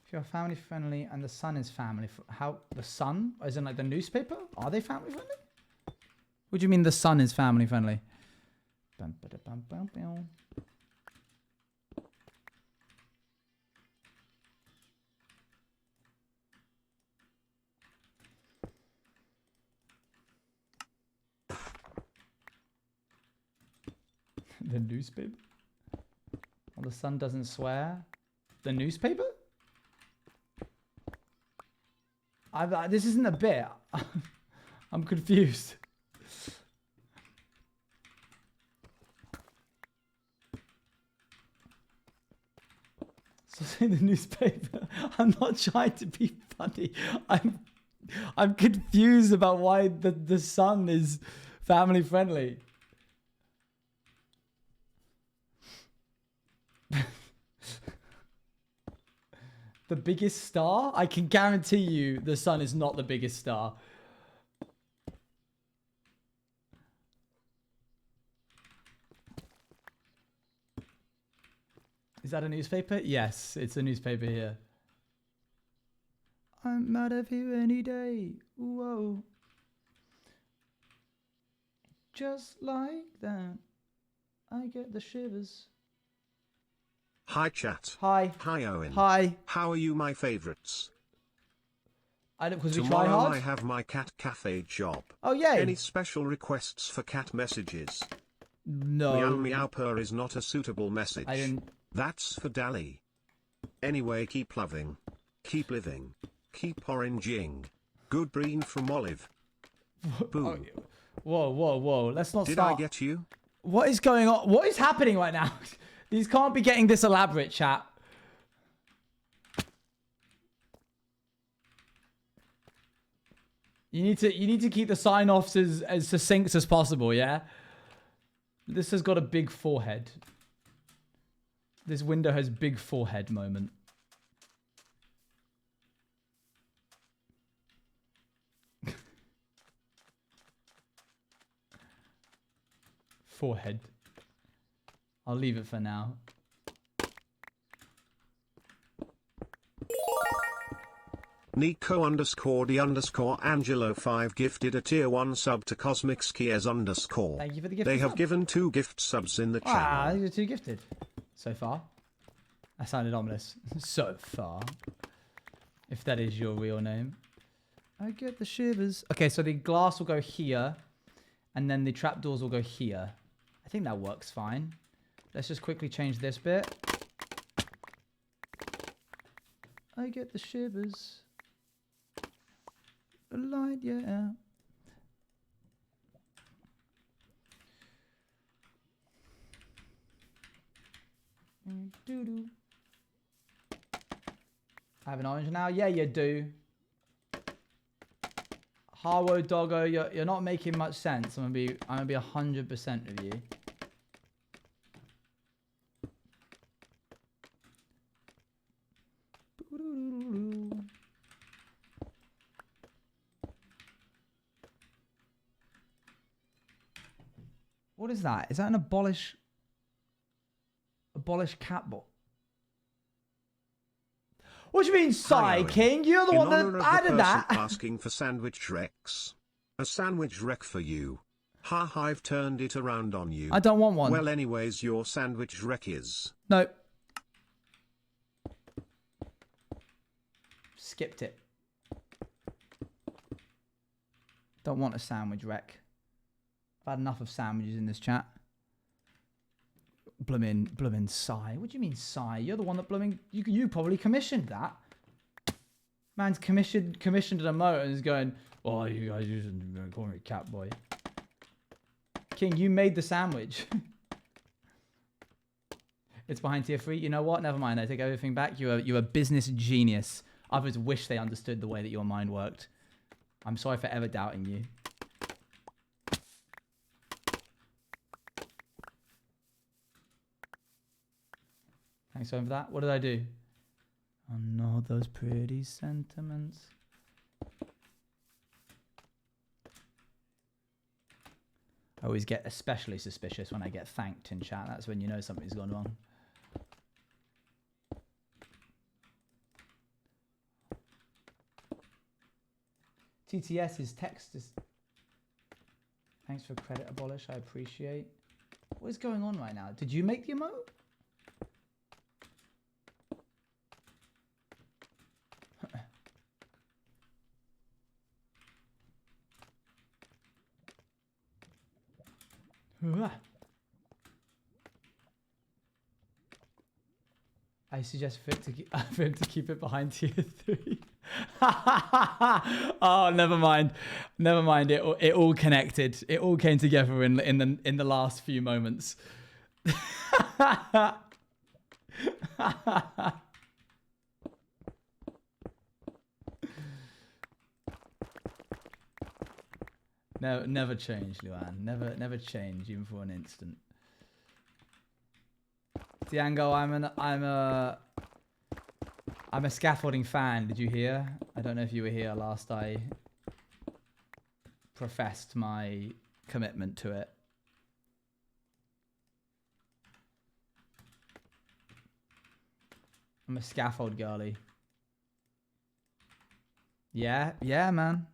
If you're family friendly and the Sun is family, how the Sun? As in like the newspaper? Are they family friendly? What do you mean the Sun is family friendly? The newspaper? Well, the Sun doesn't swear. The newspaper? This isn't a bit. I'm confused. So in the newspaper, I'm not trying to be funny. I'm confused about why the Sun is family friendly. The biggest star? I can guarantee you the Sun is not the biggest star. Is that a newspaper? Yes, it's a newspaper here. I'm out of here any day. Whoa. Just like that. I get the shivers. Hi chat. Hi. Hi Owen. Hi. How are you my favorites? I don't, because we try Tomorrow hard. I have my cat cafe job. Oh, yay. Any special requests for cat messages? No. Meow meow purr is not a suitable message. I didn't. That's for Dali. Anyway, keep loving. Keep living. Keep oranging. Good brain from Olive. Boo. Whoa, whoa, whoa. Let's not Did start. I get you? What is going on? What is happening right now? These can't be getting this elaborate, chat. You need to keep the sign-offs as succinct as possible, yeah? This has got a big forehead. This window has big forehead moment. Forehead. I'll leave it for now. Nico underscore D underscore Angelo 5 gifted a tier 1 sub to Cosmic Skiers underscore. Thank you for the gift. They have given 2 gift subs in the Ah, channel. you're 2 gifted. So far. That sounded ominous. So far. If that is your real name. I get the shivers. Okay, so the glass will go here. And then the trapdoors will go here. I think that works fine. Let's just quickly change this bit. I get the shivers. A light, yeah. Doo-doo. I have an orange now? Yeah, you do. Harwo Doggo, you're not making much sense. I'm gonna be 100% with you. What is that? Is that an abolish cat bot? What do you mean, Psy King? You're the In one that honor of the added person that. asking for sandwich Rex. A sandwich wreck for you. Ha, I've turned it around on you. I don't want one. Well, anyways, your sandwich wreck is. No. Skipped it. Don't want a sandwich wreck. I've had enough of sandwiches in this chat. Bloomin' Psy. What do you mean, Psy? You're the one that bloomin'... You probably commissioned that. Man's commissioned an emote and is going, oh, you guys using call me cat boy. King, you made the sandwich. It's behind tier 3. You know what? Never mind. I take everything back. You're a business genius. Others wish they understood the way that your mind worked. I'm sorry for ever doubting you. Thanks, Owen, for that. What did I do? Oh no, those pretty sentiments. I always get especially suspicious when I get thanked in chat. That's when you know something's gone wrong. TTS's text is... Thanks for credit, Abolish. I appreciate. What is going on right now? Did you make the emote? I suggest for him to keep it behind tier 3. Oh, never mind. Never mind. It all connected. It all came together in the last few moments. Never change, Luan. Never change, even for an instant. Diango, I'm a scaffolding fan. Did you hear? I don't know if you were here last I professed my commitment to it. I'm a scaffold girly. Yeah, man.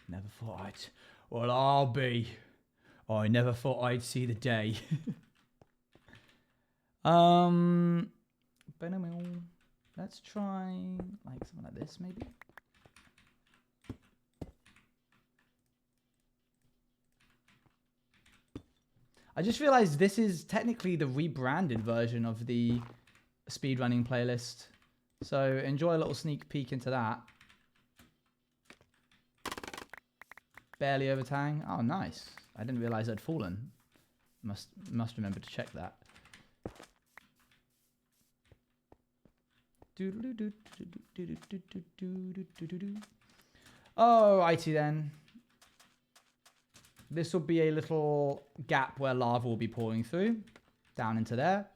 Never thought I'd... Well, I'll be. I never thought I'd see the day. Let's try like something like this, maybe. I just realized this is technically the rebranded version of the speedrunning playlist. So enjoy a little sneak peek into that. Barely over tang. Oh, nice. I didn't realize I'd fallen. Must remember to check that. Alrighty then. This will be a little gap where lava will be pouring through. Down into there.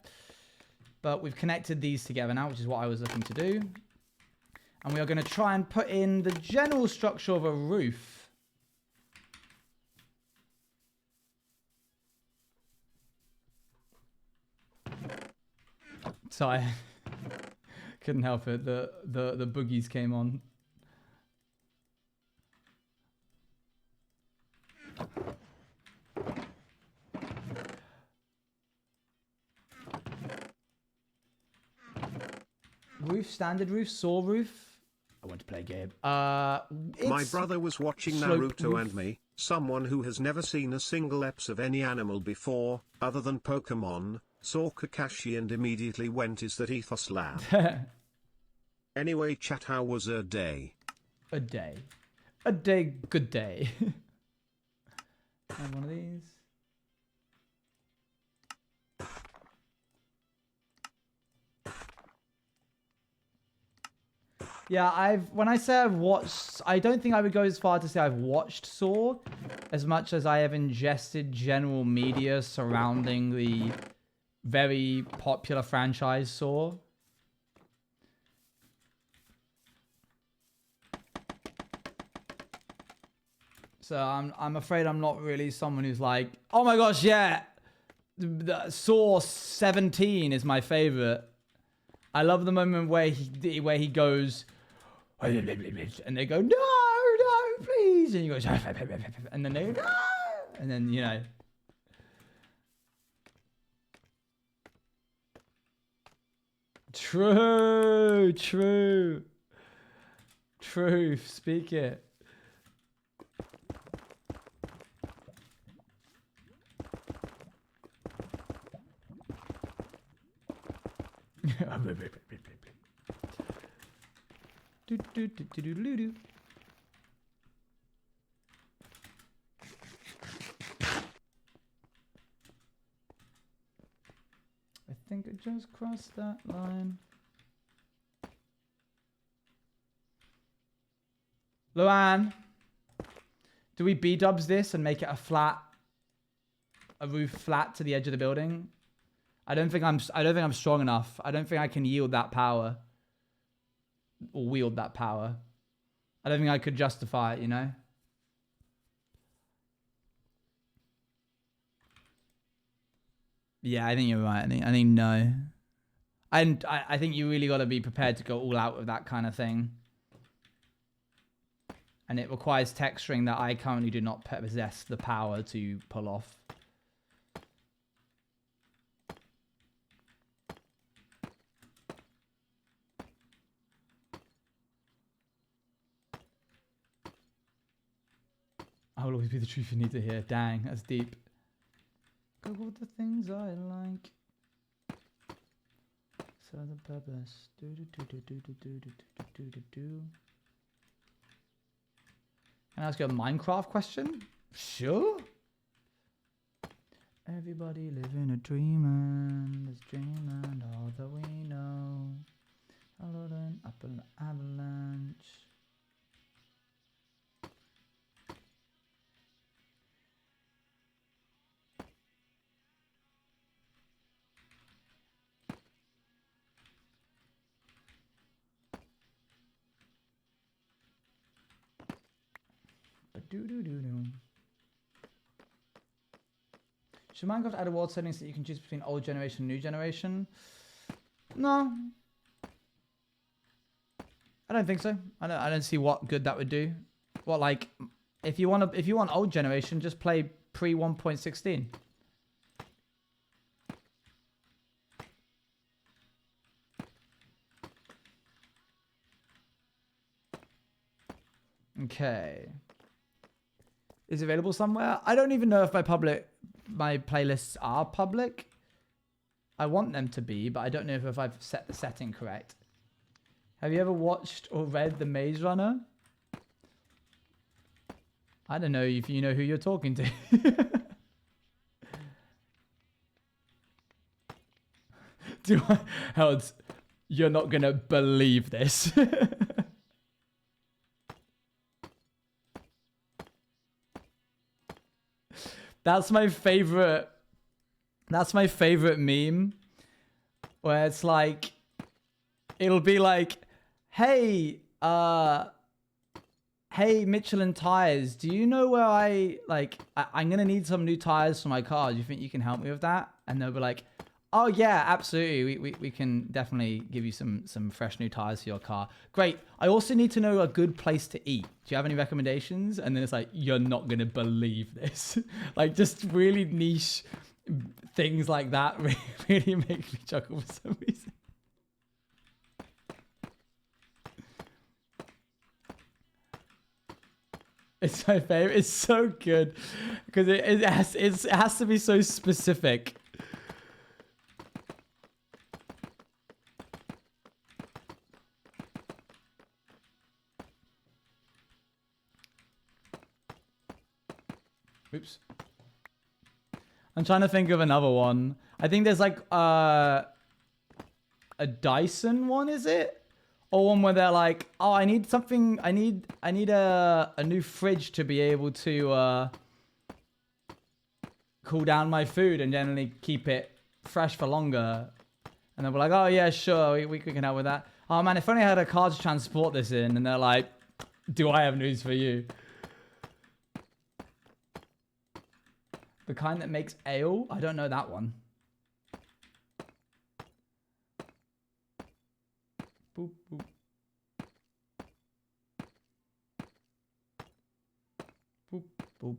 But we've connected these together now, which is what I was looking to do. And we are going to try and put in the general structure of a roof. So I couldn't help it. The boogies came on. Roof, standard roof, saw roof. I want to play a game. My brother was watching sloped Naruto roof. and me, someone who has never seen a single eps of any animal before, other than Pokemon, saw Kakashi and immediately went, is that ethos lab? Anyway chat, how was a day? A day. A day, good day. Have one of these. Yeah, when I say I've watched, I don't think I would go as far to say I've watched Saw as much as I have ingested general media surrounding the very popular franchise Saw. So I'm afraid I'm not really someone who's like, oh my gosh, yeah, the Saw 17 is my favorite. I love the moment where he goes, and they go, no, please, and he goes, and then they go, no, and then, you know. True, speak it. I think it just crossed that line. Luan, do we B-dubs this and make it a roof flat to the edge of the building? I don't think I'm strong enough. I don't think I can yield that power. Or wield that power. I don't think I could justify it, you know? Yeah, I think you're right. I think no. And I think you really got to be prepared to go all out with that kind of thing. And it requires texturing that I currently do not possess the power to pull off. I will always be the truth you need to hear. Dang, that's deep. Google the things I like. Serve the purpose. Can I ask you a Minecraft question? Sure. Everybody living a dreamland. This dreamland, all that we know. Followed an avalanche. Should Minecraft add a world setting so that you can choose between old generation and new generation? No. I don't think so. I don't see what good that would do. What, like, if you want old generation, just play pre 1.16. Okay. Is it available somewhere? I don't even know if my playlists are public. I want them to be, but I don't know if I've set the setting correct. Have you ever watched or read The Maze Runner? I don't know if you know who you're talking to. Helds, you're not gonna believe this. That's my favorite meme, where it's like, it'll be like, hey Michelin tires, do you know where I'm gonna need some new tires for my car, do you think you can help me with that? And they'll be like, Oh yeah, absolutely. We can definitely give you some fresh new tires for your car. Great. I also need to know a good place to eat. Do you have any recommendations? And then it's like, you're not gonna believe this. Like just really niche things like that really make me chuckle for some reason. It's my favorite. It's so good because it has to be so specific. Oops. I'm trying to think of another one. I think there's like a Dyson one, is it? Or one where they're like, oh, I need something. I need a new fridge to be able to cool down my food and generally keep it fresh for longer. And then we're like, oh yeah, sure, we can help with that. Oh man, if only I had a car to transport this in. And they're like, do I have news for you? The kind that makes ale? I don't know that one. Boop, boop. Boop, boop.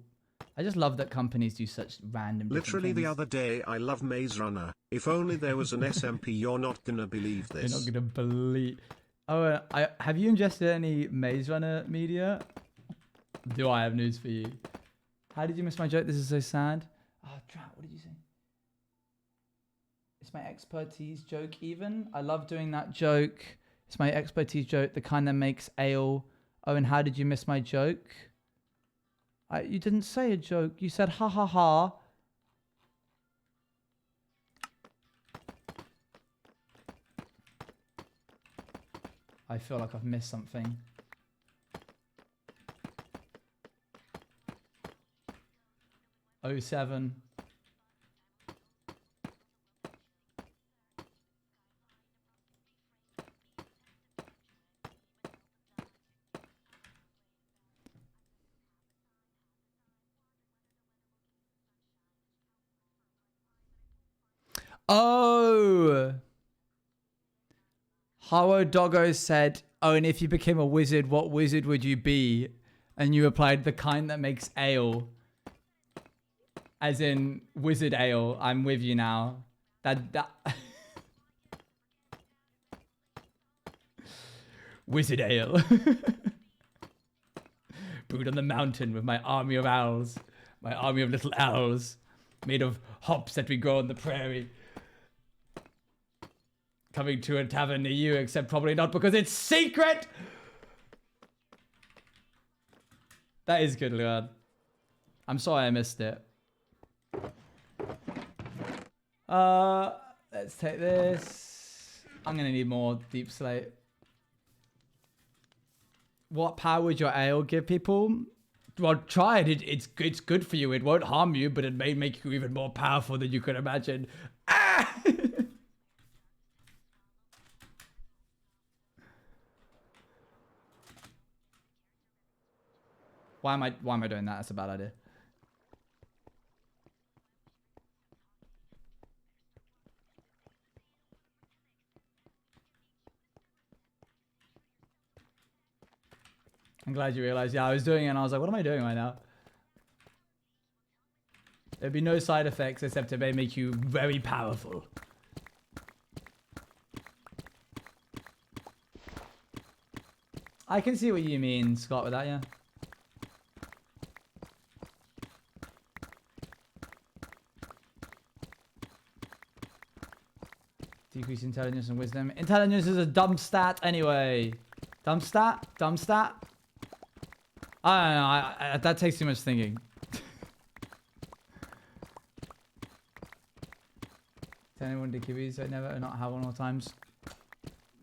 I just love that companies do such random Literally the things. other day I love Maze Runner. If only there was an SMP, you're not gonna believe this. You're not gonna believe... Oh, have you ingested any Maze Runner media? Do I have news for you? How did you miss my joke? This is so sad. Oh, drat, what did you say? It's my expertise joke even. I love doing that joke. It's my expertise joke, the kind that makes ale. Oh, and how did you miss my joke? You didn't say a joke. You said ha ha ha. I feel like I've missed something. Oh, 07. Oh! Haro Doggo said, oh, and if you became a wizard, what wizard would you be? And you replied, the kind that makes ale. As in, wizard ale. I'm with you now. That... Wizard ale. Brewed on the mountain with my army of owls. My army of little owls. Made of hops that we grow on the prairie. Coming to a tavern near you, except probably not because it's secret! That is good, Luan. I'm sorry I missed it. Let's take this. I'm gonna need more deep slate. What power would your ale give people? Well, try it. It's good for you. It won't harm you, but it may make you even more powerful than you could imagine. Ah! Why am I doing that? That's a bad idea. I'm glad you realized. Yeah, I was doing it and I was like, what am I doing right now? There'd be no side effects except it may make you very powerful. I can see what you mean, Scott, with that, yeah. Decrease intelligence and wisdom. Intelligence is a dumb stat anyway. Dumb stat? Dumb stat? I don't know. That takes too much thinking. Tell anyone to kibbies I never not have one more times.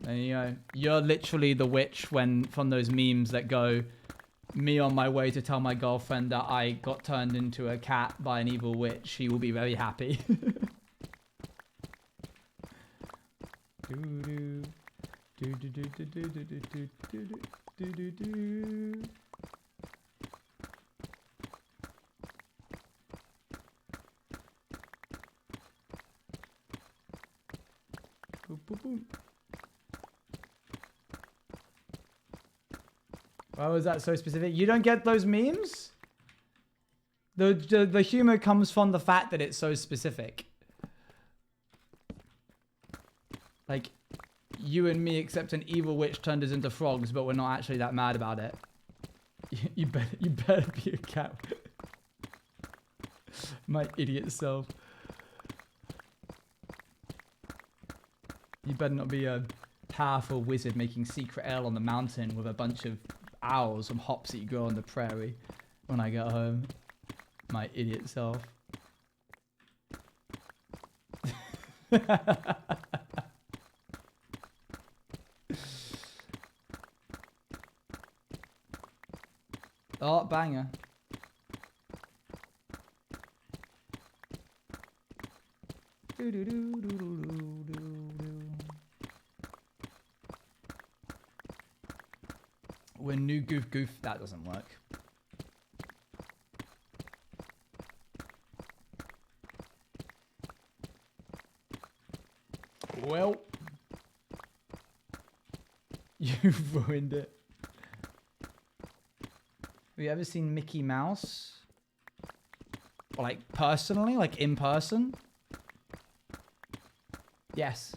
And you know, you're literally the witch when from those memes that go, me on my way to tell my girlfriend that I got turned into a cat by an evil witch. She will be very happy. Why was that so specific? You don't get those memes? The humor comes from the fact that it's so specific. Like, you and me except an evil witch turned us into frogs, but we're not actually that mad about it. You better be a cat. My idiot self. You better not be a powerful wizard making secret ale on the mountain with a bunch of owls and hops that you grow on the prairie when I get home. My idiot self. Oh, banger. When new goof, that doesn't work. Well, you've ruined it. Have you ever seen Mickey Mouse? Or like personally, like in person? Yes.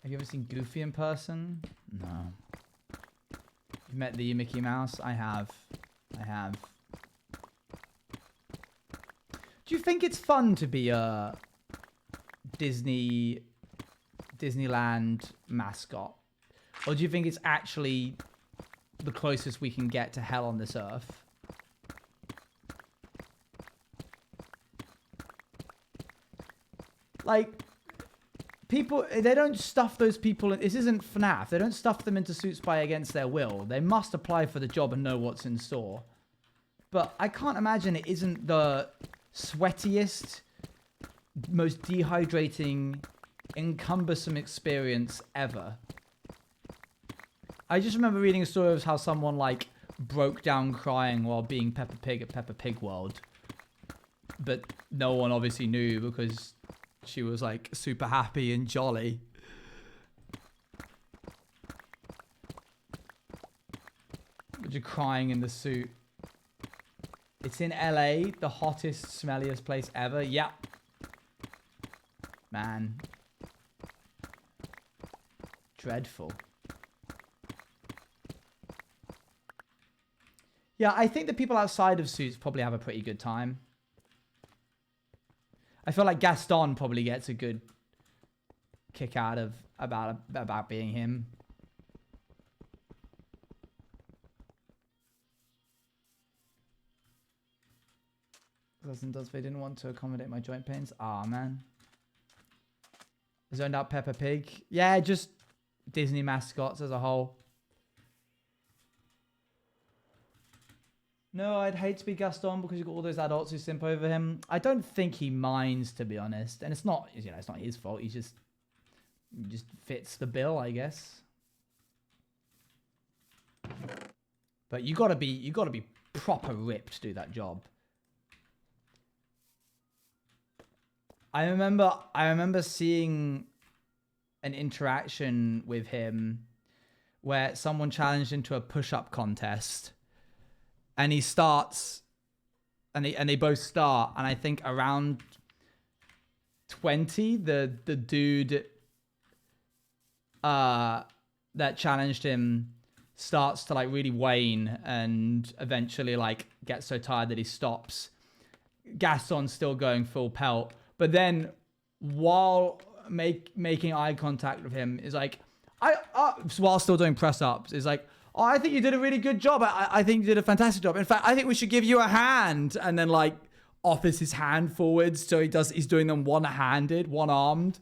Have you ever seen Goofy in person? No. You've met the Mickey Mouse? I have. I have. Do you think it's fun to be a Disneyland mascot? Or do you think it's actually the closest we can get to hell on this earth? Like, people, they don't stuff those people, this isn't FNAF, they don't stuff them into suits by against their will. They must apply for the job and know what's in store. But I can't imagine it isn't the sweatiest, most dehydrating, cumbersome experience ever. I just remember reading a story of how someone, like, broke down crying while being Peppa Pig at Peppa Pig World. But no one obviously knew because she was, like, super happy and jolly. But you're crying in the suit. It's in LA, the hottest, smelliest place ever. Yep. Man. Dreadful. Yeah, I think the people outside of suits probably have a pretty good time. I feel like Gaston probably gets a good kick out of about being him. Listen, does they didn't want to accommodate my joint pains? Ah, man. Zoned out Peppa Pig. Yeah, just Disney mascots as a whole. No, I'd hate to be Gaston because you've got all those adults who simp over him. I don't think he minds, to be honest. And it's not, you know, it's not his fault. He just fits the bill, I guess. But you gotta be proper ripped to do that job. I remember seeing an interaction with him where someone challenged him to a push-up contest. And he starts, and they both start, and I think around 20, the dude that challenged him starts to like really wane, and eventually like gets so tired that he stops. Gaston's still going full pelt, but then while making eye contact with him is like, while still doing press ups, is like, oh, I think you did a really good job. I think you did a fantastic job. In fact, I think we should give you a hand. And then like offers his hand forwards. So he's doing them one-handed, one-armed.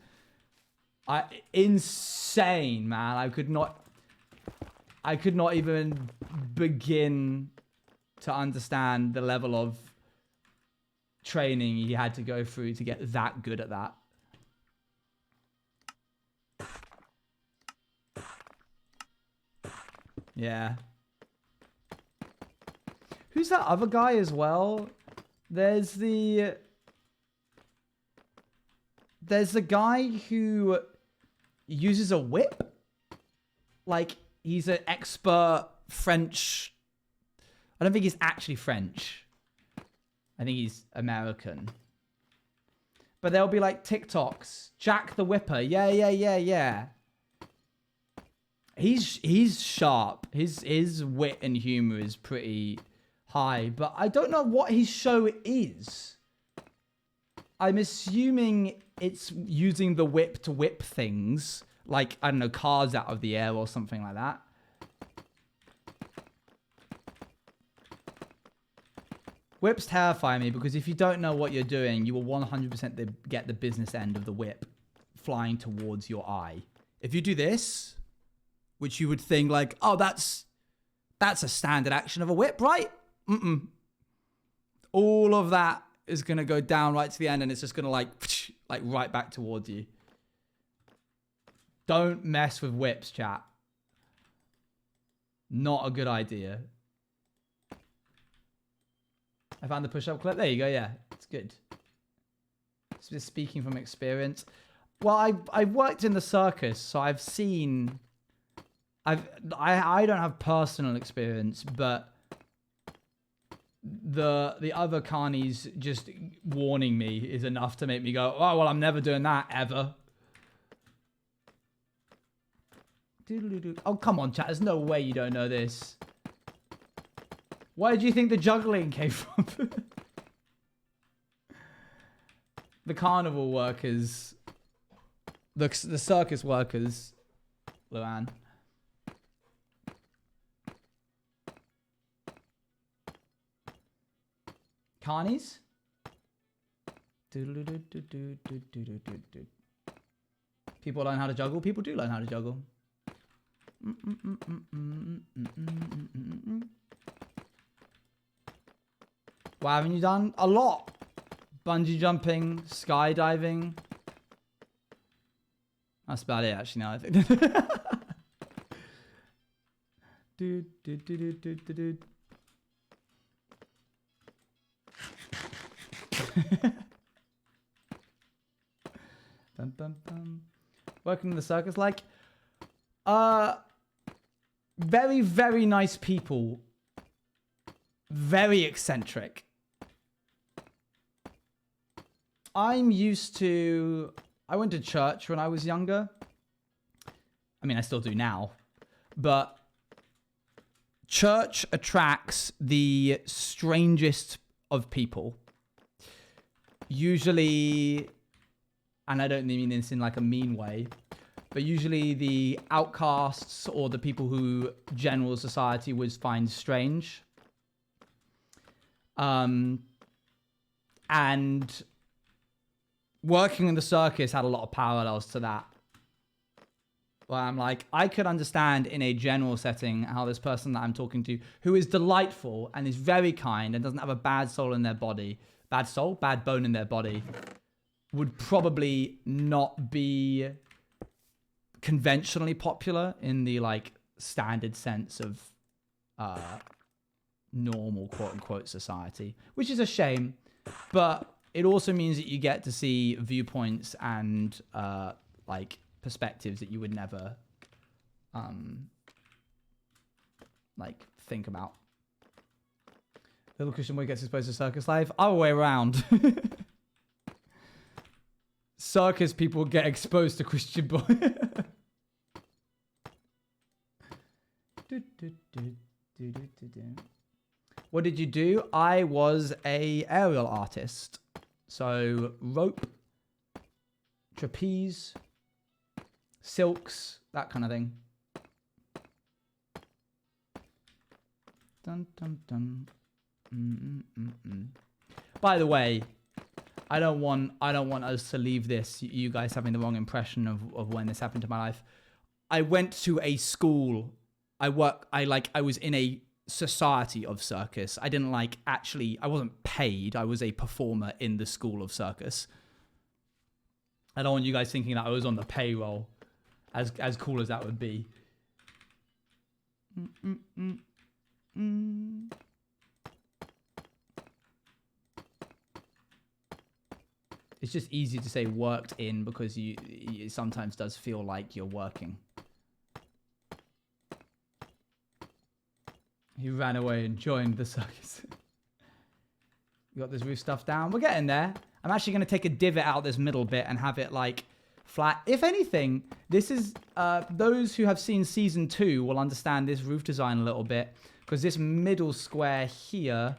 Insane, man. I could not even begin to understand the level of training he had to go through to get that good at that. Yeah. Who's that other guy as well? There's the guy who uses a whip. Like, he's an expert French. I don't think he's actually French. I think he's American. But there'll be like TikToks. Jack the Whipper. Yeah. He's sharp. His wit and humor is pretty high. But I don't know what his show is. I'm assuming it's using the whip to whip things. Like, I don't know, cars out of the air or something like that. Whips terrify me because if you don't know what you're doing, you will 100% get the business end of the whip flying towards your eye. If you do this, which you would think like, oh, that's a standard action of a whip, right? All of that is going to go down right to the end and it's just going to like right back towards you. Don't mess with whips, chat. Not a good idea. I found the push-up clip. There you go. Yeah, it's good. It's just speaking from experience. Well, I've worked in the circus, so I've seen. I don't have personal experience, but the other carnies just warning me is enough to make me go, oh well, I'm never doing that ever. Oh come on, chat. There's no way you don't know this. Where do you think the juggling came from? The carnival workers. The circus workers. Luan. Carnies? People learn how to juggle. People do learn how to juggle. What haven't you done? A lot. Bungee jumping, skydiving. That's about it, actually, now I think. Bum, bum, bum. Working in the circus, like, very, very nice people. Very eccentric. I went to church when I was younger. I mean, I still do now. But church attracts the strangest of people. Usually, and I don't mean this in like a mean way, but usually the outcasts or the people who general society would find strange. And working in the circus had a lot of parallels to that. Where I'm like, I could understand in a general setting how this person that I'm talking to, who is delightful and is very kind and doesn't have a bad soul in their body, bad bone in their body, would probably not be conventionally popular in the like standard sense of normal quote unquote society, which is a shame, but it also means that you get to see viewpoints and like perspectives that you would never like think about. Little Christian boy gets exposed to circus life. Other way around. Circus people get exposed to Christian boy. What did you do? I was a aerial artist. So rope, trapeze, silks, that kind of thing. Dun, dun, dun. By the way, I don't want us to leave this, you guys having the wrong impression of when this happened to my life. I went to a school. I was in a society of circus. I didn't like actually, I wasn't paid. I was a performer in the school of circus. I don't want you guys thinking that I was on the payroll, as cool as that would be. It's just easy to say worked in because it sometimes does feel like you're working. He ran away and joined the circus. You got this roof stuff down. We're getting there. I'm actually going to take a divot out this middle bit and have it like flat. If anything, this is, those who have seen season 2 will understand this roof design a little bit, because this middle square here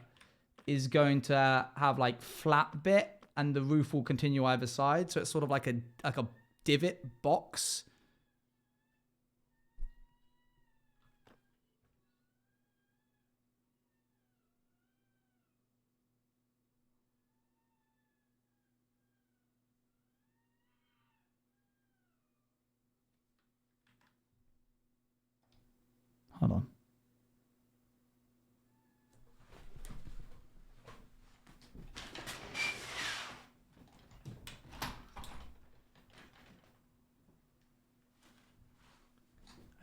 is going to have like flat bit and the roof will continue either side. So it's sort of like a divot box. Hold on.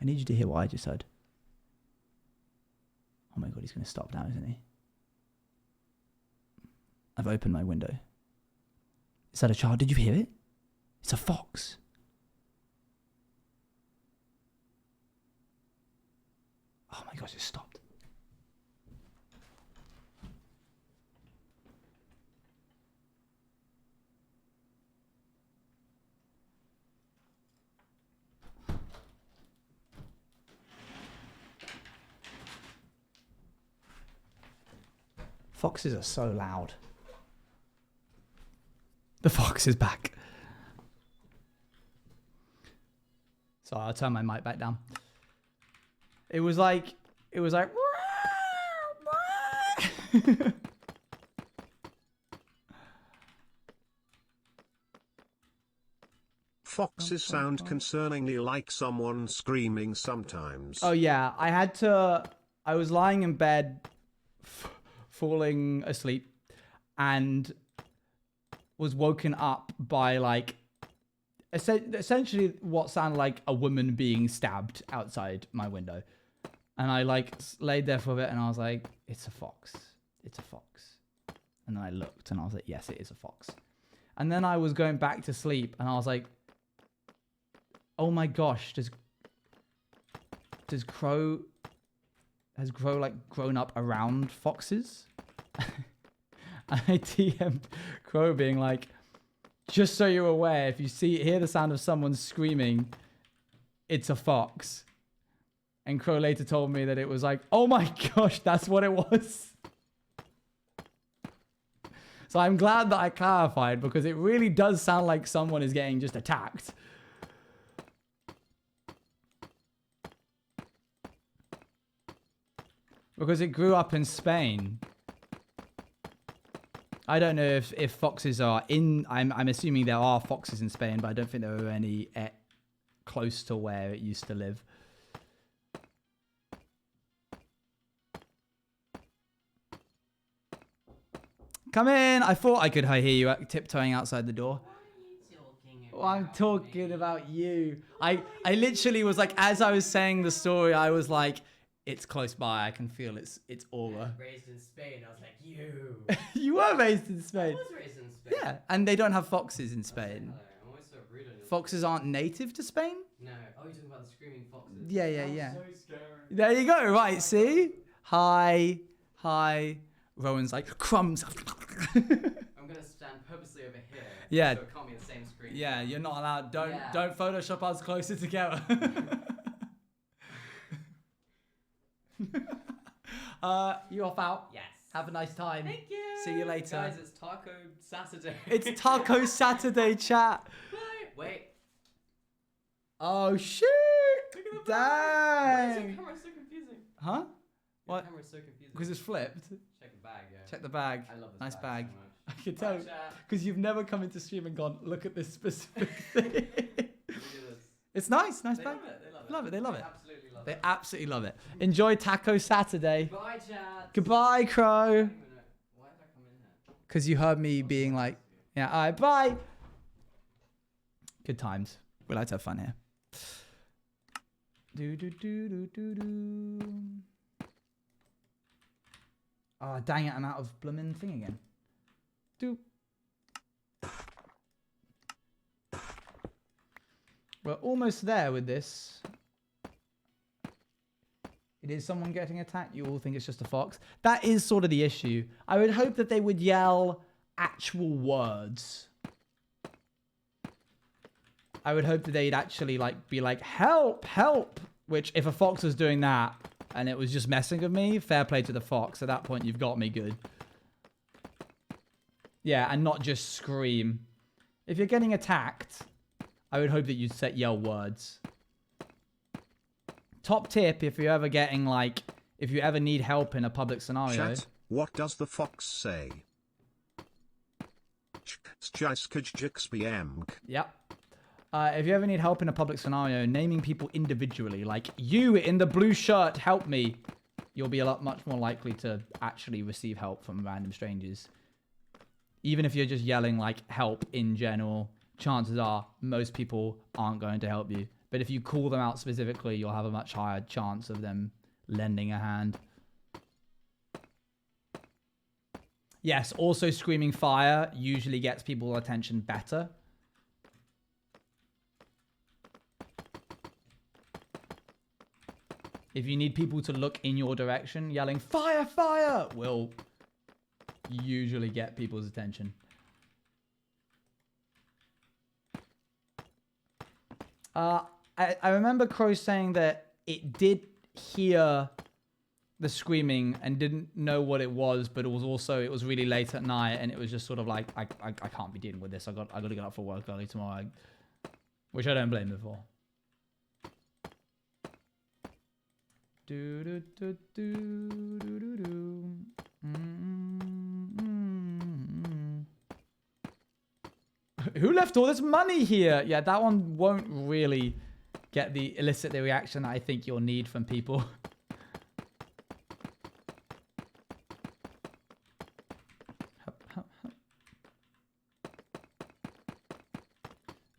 I need you to hear what I just heard. Oh my god, he's going to stop now, isn't he? I've opened my window. Is that a child? Did you hear it? It's a fox. Oh my gosh, it stopped. Foxes are so loud. The fox is back. So I'll turn my mic back down. It was like Foxes sound concerningly like someone screaming sometimes. Oh yeah, I was lying in bed, falling asleep, and was woken up by like essentially what sounded like a woman being stabbed outside my window. And I like laid there for a bit and I was like, it's a fox. It's a fox. And then I looked and I was like, yes, it is a fox. And then I was going back to sleep and I was like, oh my gosh, has Crow like grown up around foxes? And I DM'd Crow being like, just so you're aware, if you hear the sound of someone screaming, it's a fox. And Crow later told me that it was like, oh my gosh, that's what it was. So I'm glad that I clarified, because it really does sound like someone is getting just attacked. Because it grew up in Spain. I don't know if foxes are in... I'm assuming there are foxes in Spain, but I don't think there are any close to where it used to live. Come in! I thought I could hear you tiptoeing outside the door. I'm talking about you. I literally was like, as I was saying the story, I was like, it's close by. I can feel its aura. Raised in Spain, I was like, you. You were raised in Spain. I was raised in Spain. Yeah, and they don't have foxes in Spain. I'm always so rude on you. Foxes aren't native to Spain? No. Oh, you're talking about the screaming foxes. Yeah. So scary. There you go. Right, see? Hi. Rowan's like, crumbs. I'm gonna stand purposely over here. Yeah. So it can't be the same screen. Yeah, you're not allowed. Don't Photoshop us closer together. You off out? Yes. Have a nice time. Thank you. See you later. Guys, it's Taco Saturday. It's Taco Saturday, chat. Bye. Wait. Oh shit! Look at the bag. Why is Dang. your camera so confusing? Huh? Your What? camera's so confusing. Because it's flipped. Check the bag, yeah. Check the bag. I love this Nice bag. so much. I can tell. Bye, chat. Because you've never come into stream and gone, look at this specific thing. Look at this. It's nice. Nice They bag. love it. They love it. Love it. They love it. Absolutely love They it. absolutely love it. Enjoy Taco Saturday. Bye, chat. Goodbye, Crow. Why did I come in here? Because you heard me being like, yeah, all right, bye. Good times. We like to have fun here. Do do do do do do. Oh, dang it, I'm out of bloomin' thing again. Do. We're almost there with this. It is someone getting attacked. You all think it's just a fox. That is sort of the issue. I would hope that they would yell actual words. I would hope that they'd actually like be like, help, help. Which if a fox was doing that and it was just messing with me, fair play to the fox. At that point, you've got me good. Yeah, and not just scream. If you're getting attacked, I would hope that you'd yell words. Top tip, if you're ever getting like, if you ever need help in a public scenario. Chat, what does the fox say? Yep. If you ever need help in a public scenario, naming people individually, like you in the blue shirt, help me, you'll be much more likely to actually receive help from random strangers. Even if you're just yelling like help in general, chances are most people aren't going to help you. But if you call them out specifically, you'll have a much higher chance of them lending a hand. Yes, also screaming fire usually gets people's attention better. If you need people to look in your direction, yelling fire, fire will usually get people's attention. I remember Crow saying that it did hear the screaming and didn't know what it was, but it was really late at night and it was just sort of like, I can't be dealing with this. I got to get up for work early tomorrow, which I don't blame her for. Do do do do do do do. Who left all this money here? Yeah, that one won't really elicit the reaction that I think you'll need from people.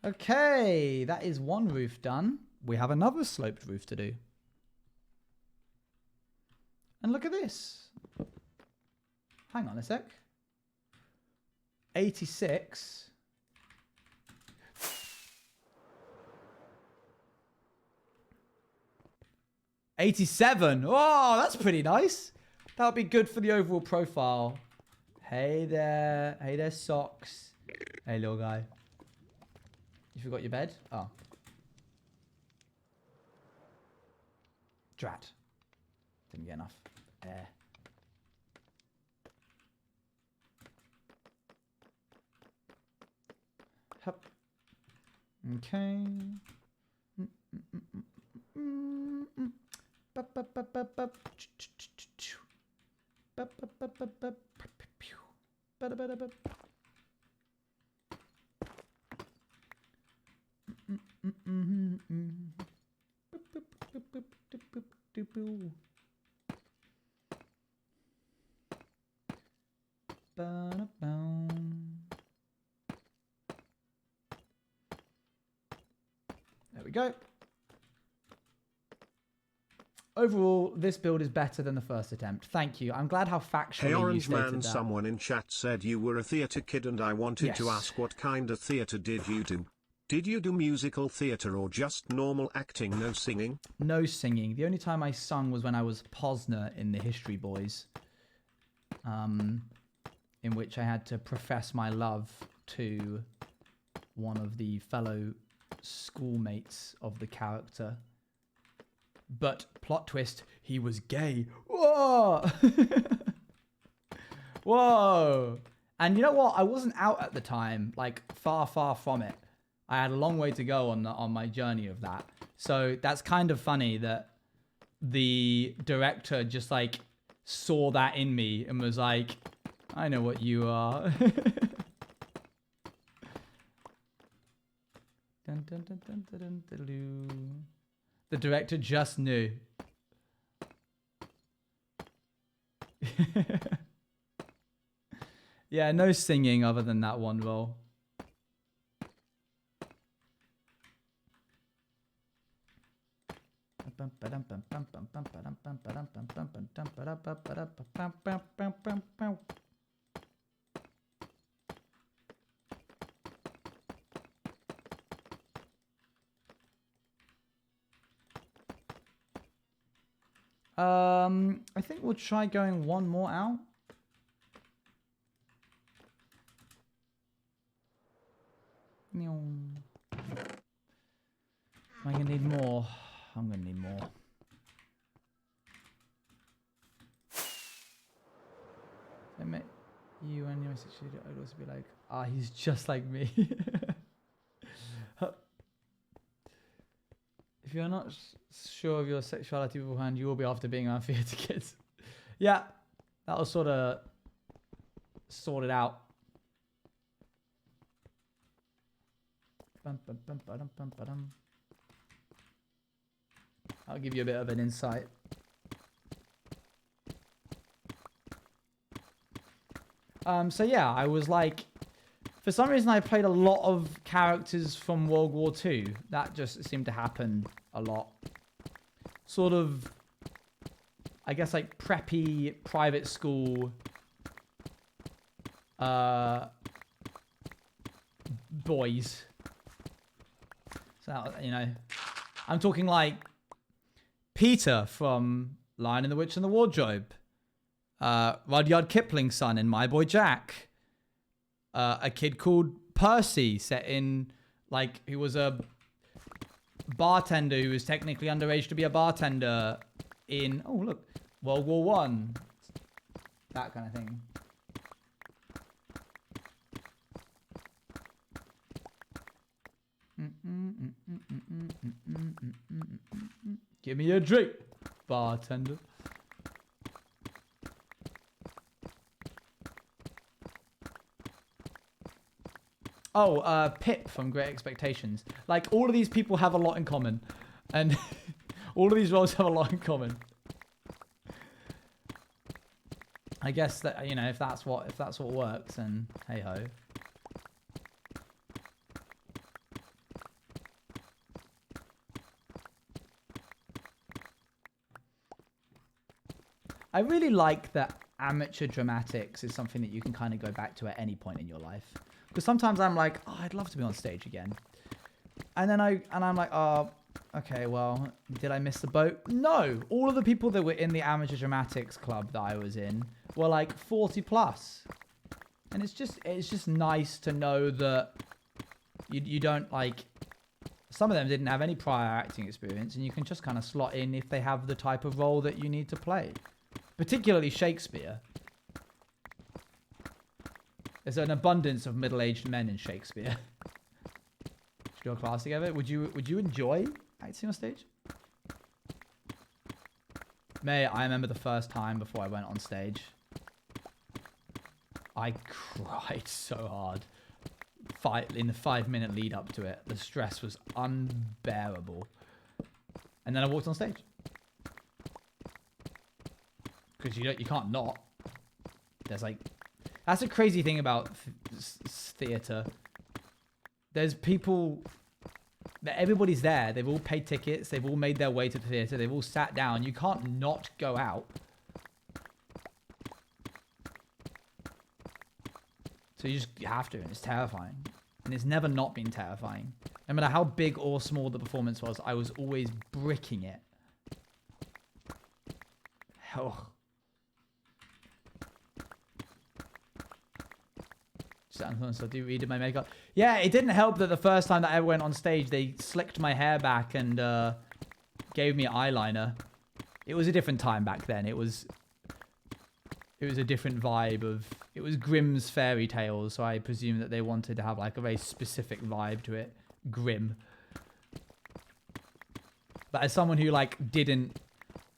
Okay, that is one roof done. We have another sloped roof to do. And look at this. Hang on a sec. 86. $87. Oh, that's pretty nice. That'll be good for the overall profile. Hey there. Hey there, socks. Hey, little guy. You forgot your bed? Oh. Drat. Didn't get enough air. Hup. Okay. There we go. Overall, this build is better than the first attempt. Thank you. I'm glad how factually Hey you Orange stated Man, that. someone in chat said you were a theatre kid and I wanted to Yes. ask what kind of theatre did you do? Did you do musical theatre or just normal acting, no singing? No singing. The only time I sung was when I was Posner in the History Boys, in which I had to profess my love to one of the fellow schoolmates of the character. But plot twist, he was gay. Whoa! Whoa! And you know what? I wasn't out at the time, like far, far from it. I had a long way to go on my journey of that. So that's kind of funny that the director just like saw that in me and was like, I know what you are. Dun, dun, dun, dun, dun, dun, dun, dun. The director just knew. Yeah, no singing other than that one role. I think we'll try going one more out. Am I gonna need more? I'm gonna need more. I met you and your situation. I'd also be like, ah, he's just like me. If you're not sure of your sexuality beforehand, you will be after being around theatre kids. Yeah, that was sort of sorted out. I'll give you a bit of an insight. So yeah, I was like, for some reason I played a lot of characters from World War II. That just seemed to happen a lot. Sort of, I guess like preppy private school boys. So, you know, I'm talking like Peter from Lion and the Witch and the Wardrobe. Rudyard Kipling's son in My Boy Jack. A kid called Percy, set in, like, who was a bartender who was technically underage to be a bartender in, oh look, World War One. That kind of thing. Give me a drink, bartender. Oh, Pip from Great Expectations. Like, all of these people have a lot in common. And all of these roles have a lot in common. I guess that, you know, if that's what works, then hey ho. I really like that amateur dramatics is something that you can kind of go back to at any point in your life. Because sometimes I'm like, oh, I'd love to be on stage again. And then I'm like, oh, okay, well, did I miss the boat? No. All of the people that were in the amateur dramatics club that I was in were like 40 plus. And it's just nice to know that you don't, like, some of them didn't have any prior acting experience, and you can just kind of slot in if they have the type of role that you need to play. Particularly Shakespeare. There's an abundance of middle-aged men in Shakespeare. Should we do a class together? Would you enjoy acting on stage? May, I remember the first time before I went on stage. I cried so hard. In the 5-minute lead up to it. The stress was unbearable. And then I walked on stage. Because you can't not. There's like... That's a crazy thing about theatre. There's people... Everybody's there. They've all paid tickets. They've all made their way to the theatre. They've all sat down. You can't not go out. So you have to, and it's terrifying. And it's never not been terrifying. No matter how big or small the performance was, I was always bricking it. Oh. So redid my makeup. Yeah, it didn't help that the first time that I ever went on stage, they slicked my hair back and gave me eyeliner. It was a different time back then. It was a different vibe of... It was Grimm's fairy tales, so I presume that they wanted to have like a very specific vibe to it. Grim. But as someone who like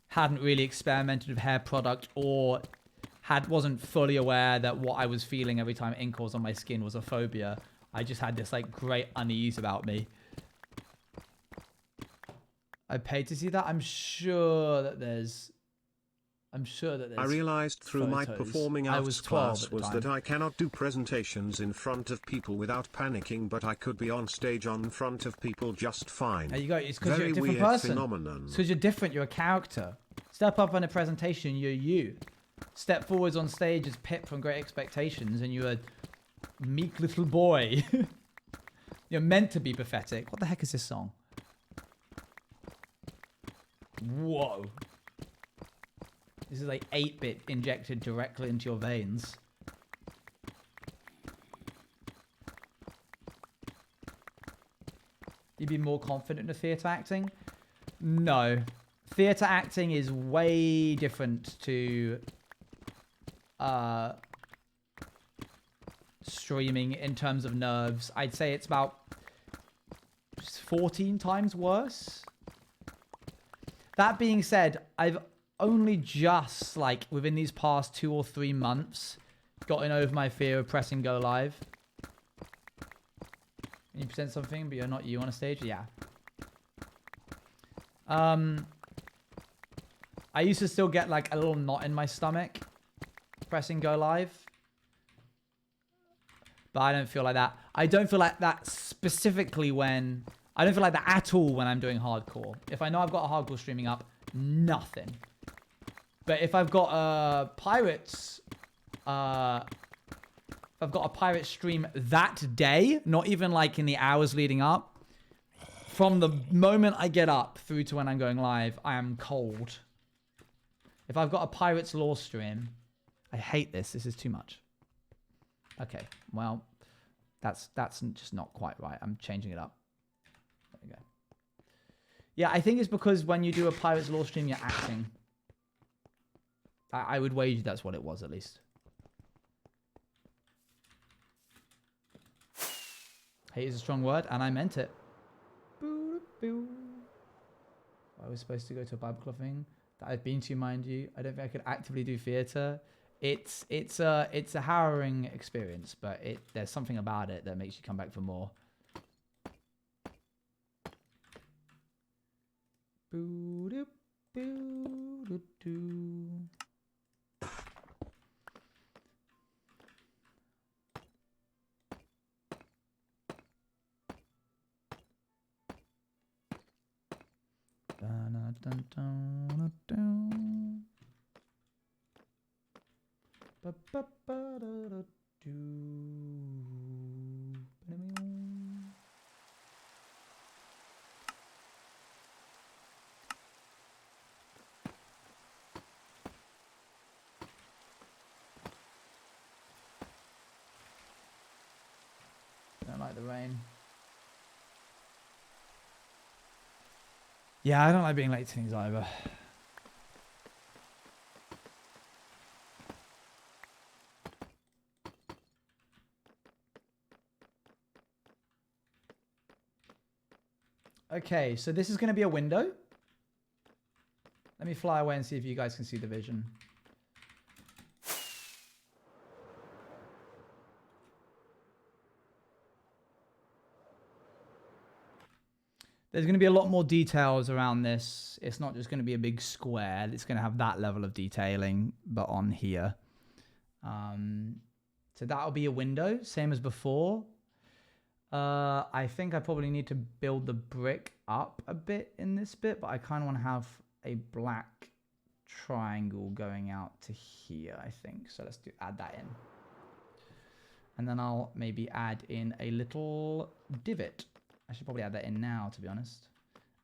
hadn't really experimented with hair product or wasn't fully aware that what I was feeling every time ink was on my skin was a phobia, I just had this like great unease about me. I paid to see that. I'm sure that there's I realized through my photos. performing I arts was 12 class at the was time. that I cannot do presentations in front of people without panicking, but I could be on stage on front of people just fine. There you go. It's because you're Very a different weird person. phenomenon. It's because you're different. You're a character. Step up on a presentation. You're you. Step forwards on stage as Pip from Great Expectations, and you're a meek little boy. You're meant to be pathetic. What the heck is this song? Whoa. This is like 8-bit injected directly into your veins. You'd be more confident in the theatre acting? No. Theatre acting is way different to streaming in terms of nerves. I'd say it's about 14 times worse. That being said, I've only just, like, within these past 2 or 3 months, gotten over my fear of pressing go live. Can you present something, but you're not you on a stage? Yeah. I used to still get, like, a little knot in my stomach pressing go live. But I don't feel like that. I don't feel like that specifically when... I don't feel like that at all when I'm doing hardcore. If I know I've got a hardcore streaming up, nothing. But if I've got a Pirates... if I've got a pirate stream that day, not even like in the hours leading up, from the moment I get up through to when I'm going live, I am cold. If I've got a Pirates Lore stream, I hate this. This is too much. Okay, well, that's just not quite right. I'm changing it up. There we go. Yeah, I think it's because when you do a Pirates Lore stream, you're acting. I would wager that's what it was, at least. Hate is a strong word, and I meant it. I was supposed to go to a Bible club thing that I've been to, mind you. I don't think I could actively do theatre. It's a harrowing experience, but there's something about it that makes you come back for more. Don't like the rain. Yeah, I don't like being late to things either. Okay, so this is going to be a window. Let me fly away and see if you guys can see the vision. There's going to be a lot more details around this. It's not just going to be a big square. It's going to have that level of detailing, but on here. So that'll be a window, same as before. I think I probably need to build the brick up a bit in this bit, but I kind of want to have a black triangle going out to here, I think. So let's add that in. And then I'll maybe add in a little divot. I should probably add that in now, to be honest.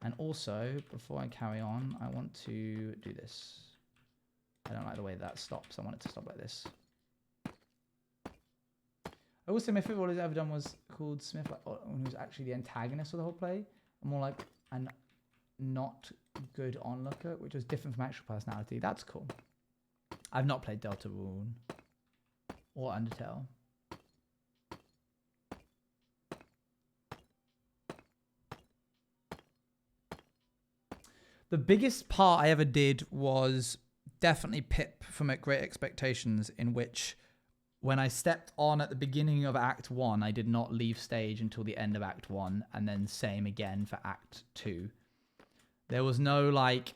And also, before I carry on, I want to do this. I don't like the way that stops. I want it to stop like this. Also, my favorite one he's ever done was called Smith, who was actually the antagonist of the whole play. More like an not good onlooker, which was different from actual personality. That's cool. I've not played Deltarune or Undertale. The biggest part I ever did was definitely Pip from Great Expectations, in which when I stepped on at the beginning of Act 1, I did not leave stage until the end of Act 1, and then same again for Act 2. There was no like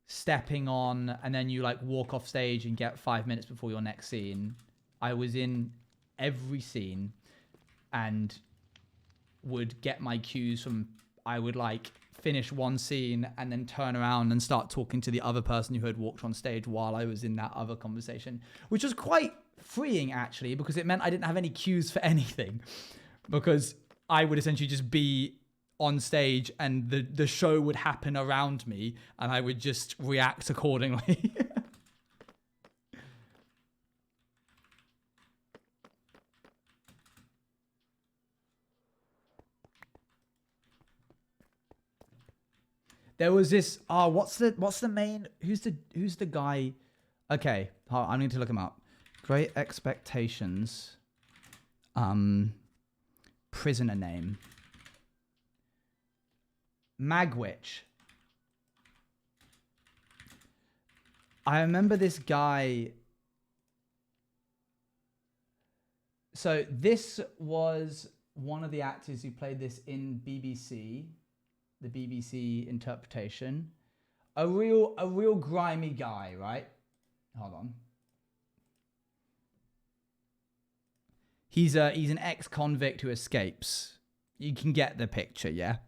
stepping on and then you like walk off stage and get 5 minutes before your next scene. I was in every scene and would get my cues from, I would like finish one scene and then turn around and start talking to the other person who had walked on stage while I was in that other conversation, which was quite freeing actually, because it meant I didn't have any cues for anything, because I would essentially just be on stage and the show would happen around me and I would just react accordingly. There was this, what's the main, who's the guy? Okay, I need to look him up. Great Expectations, prisoner name. Magwitch. I remember this guy. So this was one of the actors who played this in BBC. The BBC interpretation. A real grimy guy, right? Hold on. He's an ex-convict who escapes. You can get the picture, yeah?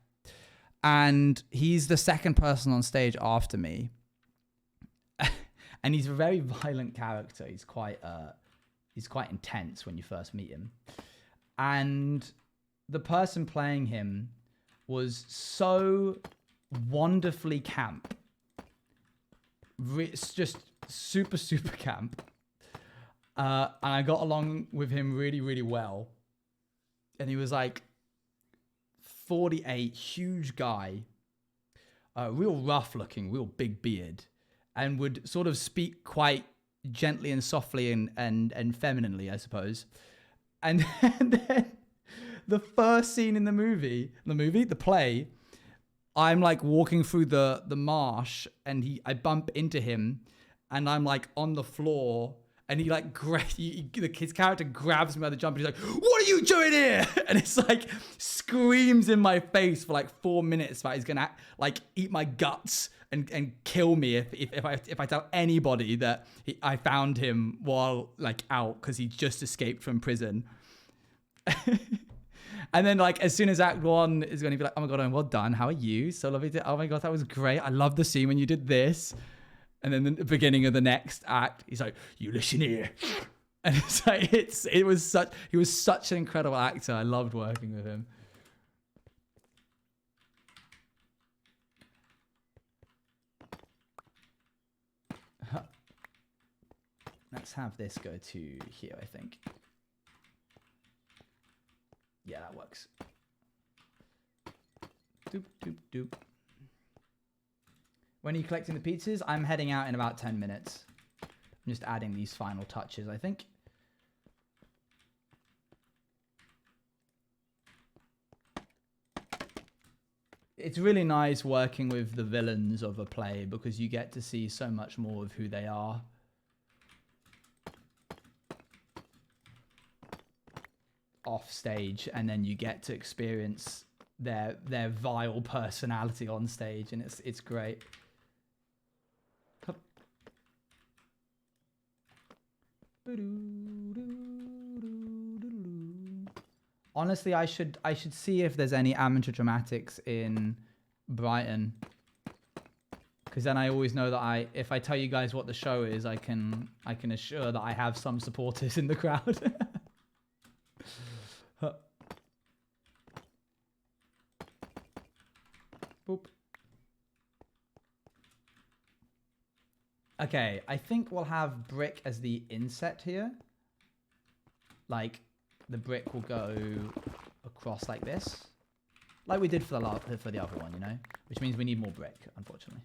And he's the second person on stage after me. And he's a very violent character. He's quite intense when you first meet him. And the person playing him was so wonderfully camp. It's just super, super camp. And I got along with him really, really well. And he was like 48, huge guy, real rough looking, real big beard, and would sort of speak quite gently and softly and femininely, I suppose. And then the first scene in the play, I'm like walking through the marsh and I bump into him and I'm like on the floor and he like, his character grabs me by the jumper. He's like, "What are you doing here?" And it's like screams in my face for like 4 minutes that he's gonna like eat my guts and kill me if I tell anybody that I found him while like out because he just escaped from prison. And then like as soon as Act 1 is going to be like, "Oh my god, Owen, well done. How are you? So lovely. Oh my god, that was great. I love the scene when you did this." And then the beginning of the next act, he's like, "You listen here." And it's like he was such an incredible actor. I loved working with him. Let's have this go to here, I think. Yeah, that works. Doop, doop, doop. When are you collecting the pizzas? I'm heading out in about 10 minutes. I'm just adding these final touches, I think. It's really nice working with the villains of a play because you get to see so much more of who they are. Off stage, and then you get to experience their vile personality on stage, and it's great. Honestly, I should see if there's any amateur dramatics in Brighton, because then I always know that if I tell you guys what the show is, I can assure that I have some supporters in the crowd. Boop. Okay, I think we'll have brick as the inset here. Like, the brick will go across like this. Like we did for the other one, you know? Which means we need more brick, unfortunately.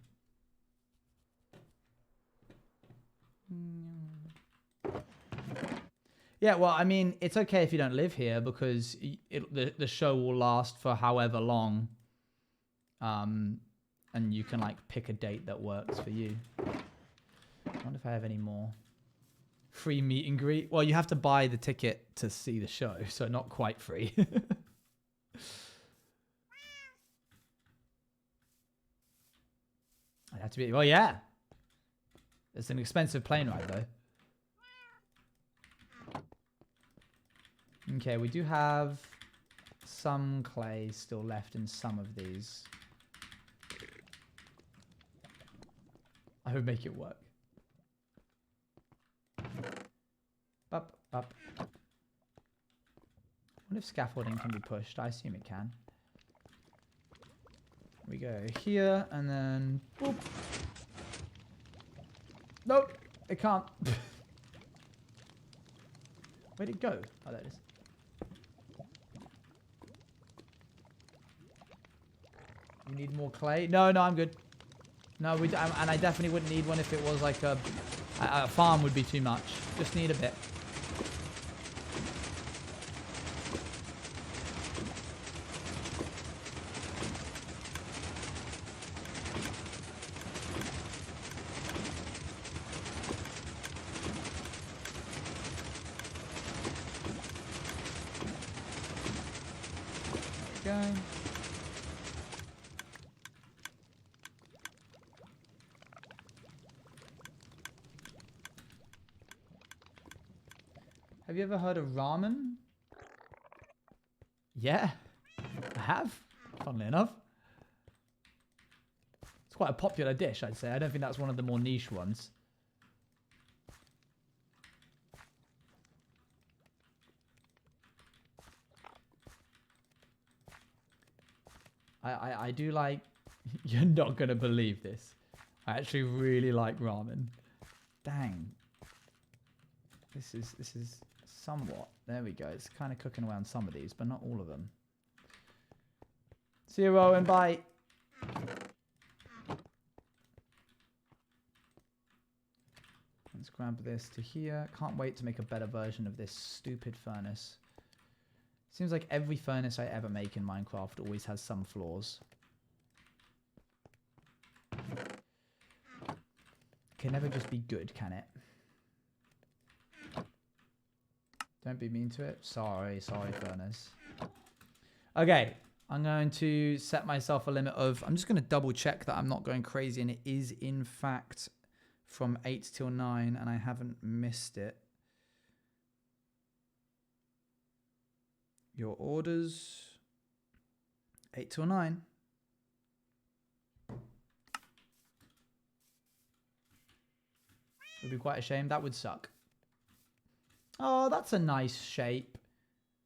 Yeah, well, I mean, it's okay if you don't live here because the show will last for however long. And you can like pick a date that works for you. I wonder if I have any more. Free meet and greet. Well, you have to buy the ticket to see the show, so not quite free. It'd have to be. Well, yeah. It's an expensive plane ride, though. Okay, we do have some clay still left in some of these. I would make it work. Up, up. I wonder if scaffolding can be pushed. I assume it can. We go here and then boop. Nope, it can't. Where'd it go? Oh, there it is. You need more clay? No, I'm good. No, and I definitely wouldn't need one if it was like a farm would be too much. Just need a bit. There we go. Have you ever heard of ramen? Yeah, I have, funnily enough. It's quite a popular dish, I'd say. I don't think that's one of the more niche ones. I do like... You're not going to believe this. I actually really like ramen. Dang. This is somewhat. There we go. It's kind of cooking away on some of these, but not all of them. See you, Owen. Bye. Let's grab this to here. Can't wait to make a better version of this stupid furnace. Seems like every furnace I ever make in Minecraft always has some flaws. Can never just be good, can it? Don't be mean to it. Sorry, furnace. Okay, I'm going to set myself a limit of... I'm just going to double check that I'm not going crazy, and it is, in fact, from 8 till 9, and I haven't missed it. Your orders... 8 till 9. Would be quite a shame. That would suck. Oh, that's a nice shape.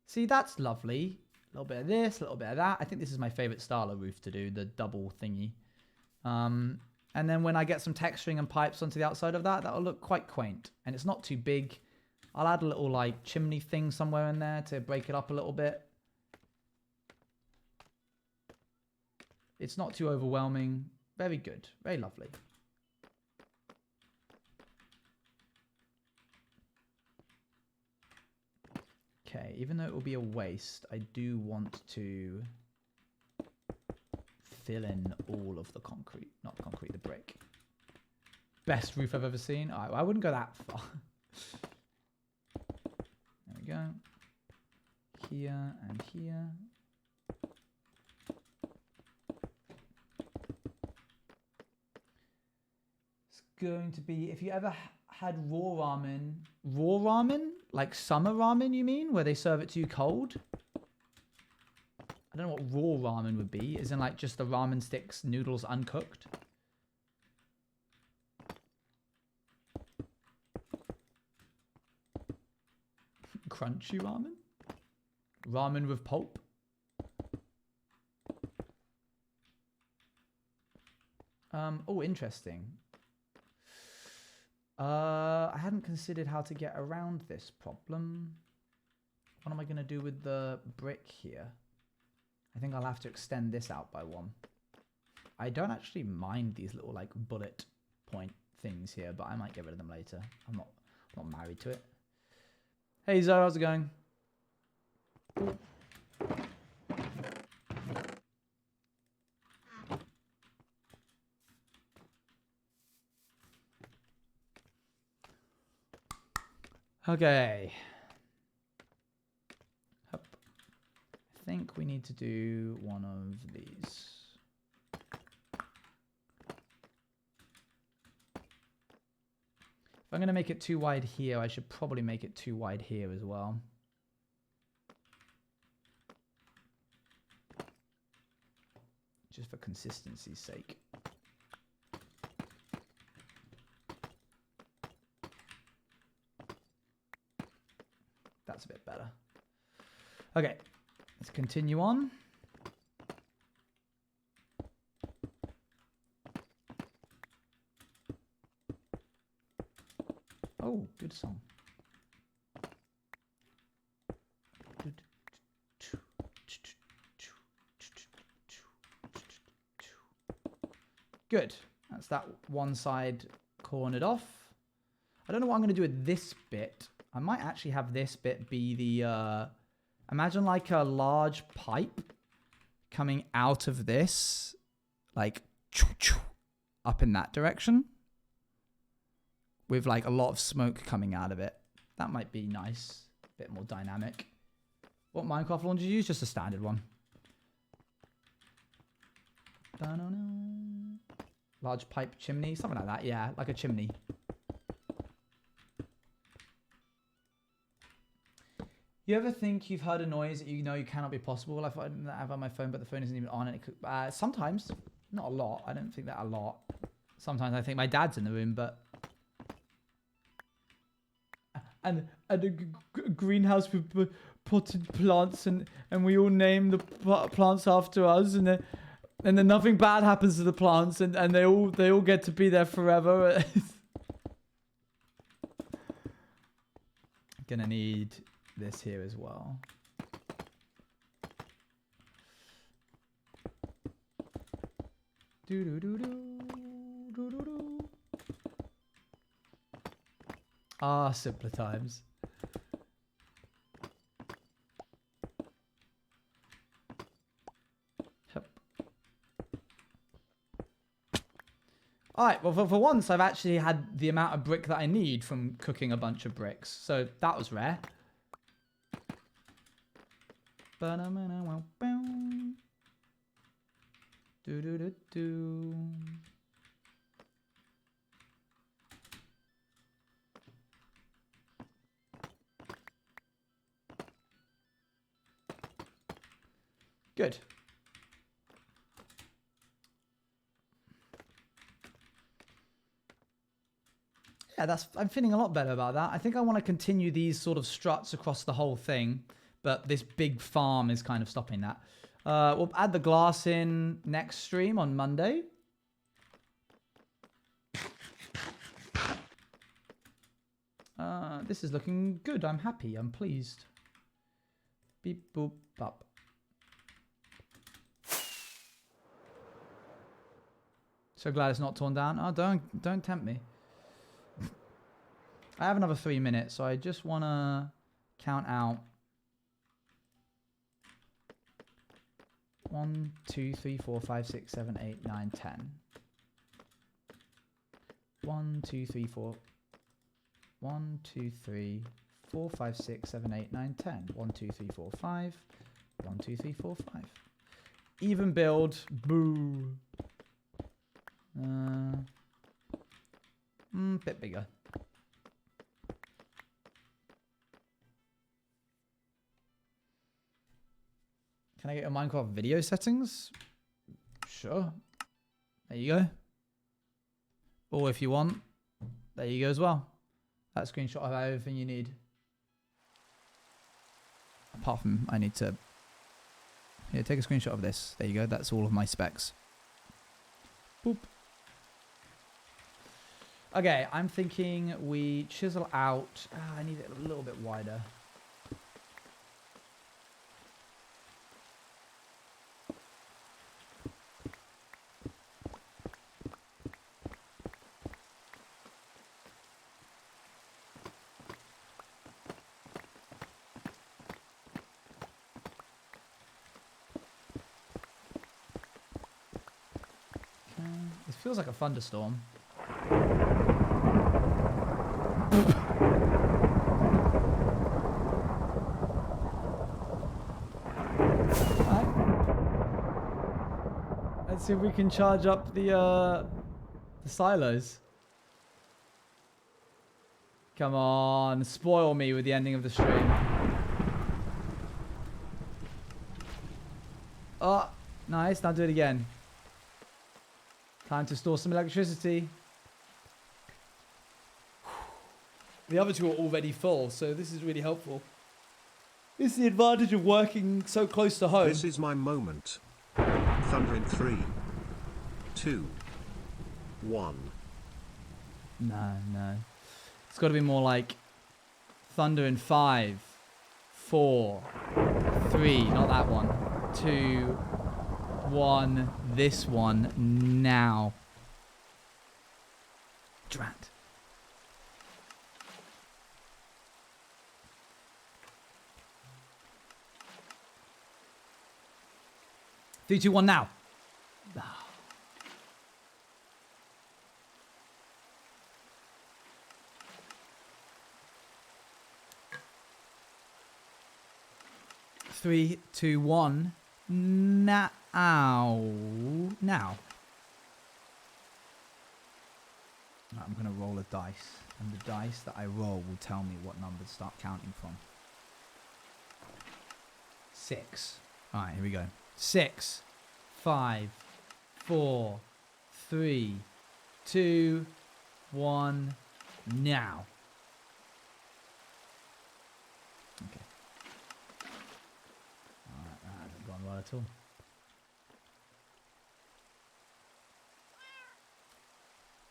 See, that's lovely. A little bit of this, a little bit of that. I think this is my favorite style of roof to do, the double thingy. And then when I get some texturing and pipes onto the outside of that, that'll look quite quaint. And it's not too big. I'll add a little like chimney thing somewhere in there to break it up a little bit. It's not too overwhelming. Very good. Very lovely. Okay, even though it will be a waste, I do want to fill in all of the concrete. Not the concrete, the brick. Best roof I've ever seen. I wouldn't go that far. There we go. Here and here. It's going to be, if you ever had raw ramen, like summer ramen, you mean, where they serve it to you cold? I don't know what raw ramen would be. Isn't like just the ramen sticks, noodles uncooked? Crunchy ramen? Ramen with pulp? Oh, interesting. I hadn't considered how to get around this problem. What am I going to do with the brick here? I think I'll have to extend this out by one. I don't actually mind these little like bullet point things here, but I might get rid of them later. I'm not married to it. Hey Zoe, how's it going? Okay. Hup. I think we need to do one of these. I'm going to make it too wide here, I should probably make it too wide here as well. Just for consistency's sake. That's a bit better. Okay, let's continue on. Oh, good song. Good. That's that one side cornered off. I don't know what I'm going to do with this bit. I might actually have this bit be the... imagine like a large pipe coming out of this. Like, up in that direction. With like a lot of smoke coming out of it. That might be nice. A bit more dynamic. What Minecraft launcher do you use? Just a standard one. Large pipe chimney. Something like that. Yeah, like a chimney. You ever think you've heard a noise that you know you cannot be possible? I have on my phone, but the phone isn't even on. And it could, sometimes. Not a lot. I don't think that a lot. Sometimes I think my dad's in the room, but... And a greenhouse with potted plants, and we all name the plants after us, and then nothing bad happens to the plants, and they all get to be there forever. Gonna need this here as well. Do do do do do do do. Ah, simpler times. Yep. Alright, well for once I've actually had the amount of brick that I need from cooking a bunch of bricks. So that was rare. Do do do do. Good. Yeah, I'm feeling a lot better about that. I think I want to continue these sort of struts across the whole thing, but this big farm is kind of stopping that. We'll add the glass in next stream on Monday. This is looking good. I'm happy. I'm pleased. Beep, boop, bop. So glad it's not torn down. Oh, don't tempt me. I have another 3 minutes, so I just want to count out 1, 2, 3, 4, 5, 6, 7, 8, 9, 10. 1, 2, 3, 4. 1, 2, 3, 4, 5, 6, 7, 8, 9, 10. 1, 2, 3, 4, 5. 1, 2, 3, 4, 5. Even build. Boo. Bit bigger. Can I get your Minecraft video settings? Sure. There you go. Or if you want, there you go as well. That screenshot of everything you need. Apart from I need to... Here, take a screenshot of this. There you go. That's all of my specs. Boop. Okay, I'm thinking we chisel out... I need it a little bit wider. This feels like a thunderstorm. Right. Let's see if we can charge up the silos. Come on, spoil me with the ending of the stream. Oh, nice. Now do it again. Time to store some electricity. The other two are already full, so this is really helpful. This is the advantage of working so close to home. This is my moment. Thunder in 3, 2, 1. No. It's got to be more like thunder in 5, 4, 3. Not that one. 2, 1. This one now. Drat. Three, two, one, now. 3, 2, 1. Now. Now. Right, I'm going to roll a dice. And the dice that I roll will tell me what number to start counting from. 6. Alright, here we go. 6, 5, 4, 3, 2, 1. Now. Okay. Alright, that hasn't gone well at all.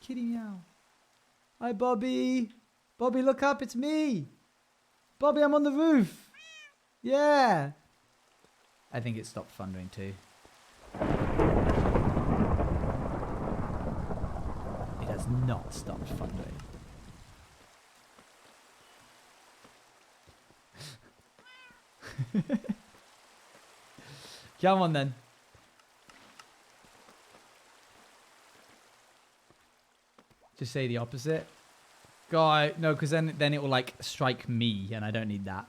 Kitty meow. Hi, Bobby. Bobby, look up. It's me. Bobby, I'm on the roof. Yeah. I think it stopped thundering too. It has not stopped thundering. Come on then. Just say the opposite. God, no, because then it will like strike me, and I don't need that.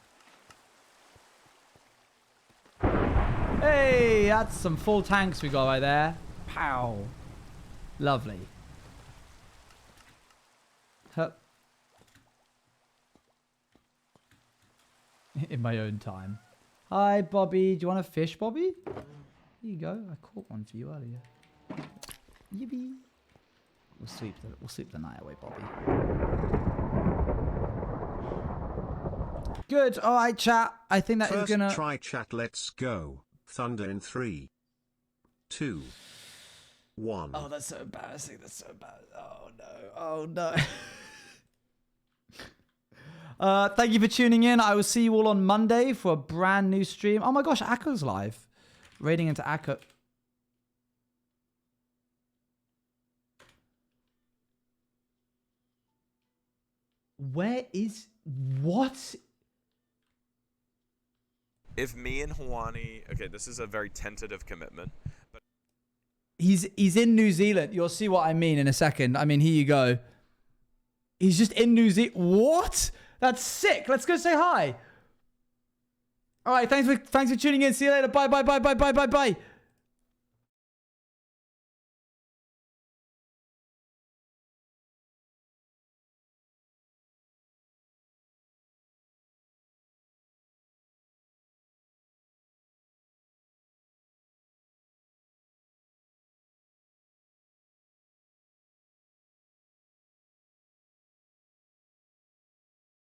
Hey, that's some full tanks we got right there. Pow. Lovely. Hup. In my own time. Hi, Bobby. Do you want a fish, Bobby? Here you go. I caught one for you earlier. Yippee. We'll sleep the night away, Bobby. Good. All right, chat. I think that First is gonna try chat. Let's go. Thunder in 3, 2, 1. Oh, that's so embarrassing. That's so embarrassing. Oh no. Oh no. Thank you for tuning in. I will see you all on Monday for a brand new stream. Oh my gosh, Akko's live. Raiding into Akko. Where is what? If me and Hawani, okay, this is a very tentative commitment, but He's in New Zealand. You'll see what I mean in a second. I mean, here you go. He's just in New Zealand. What? That's sick. Let's go say hi. All right, thanks for tuning in. See you later. Bye.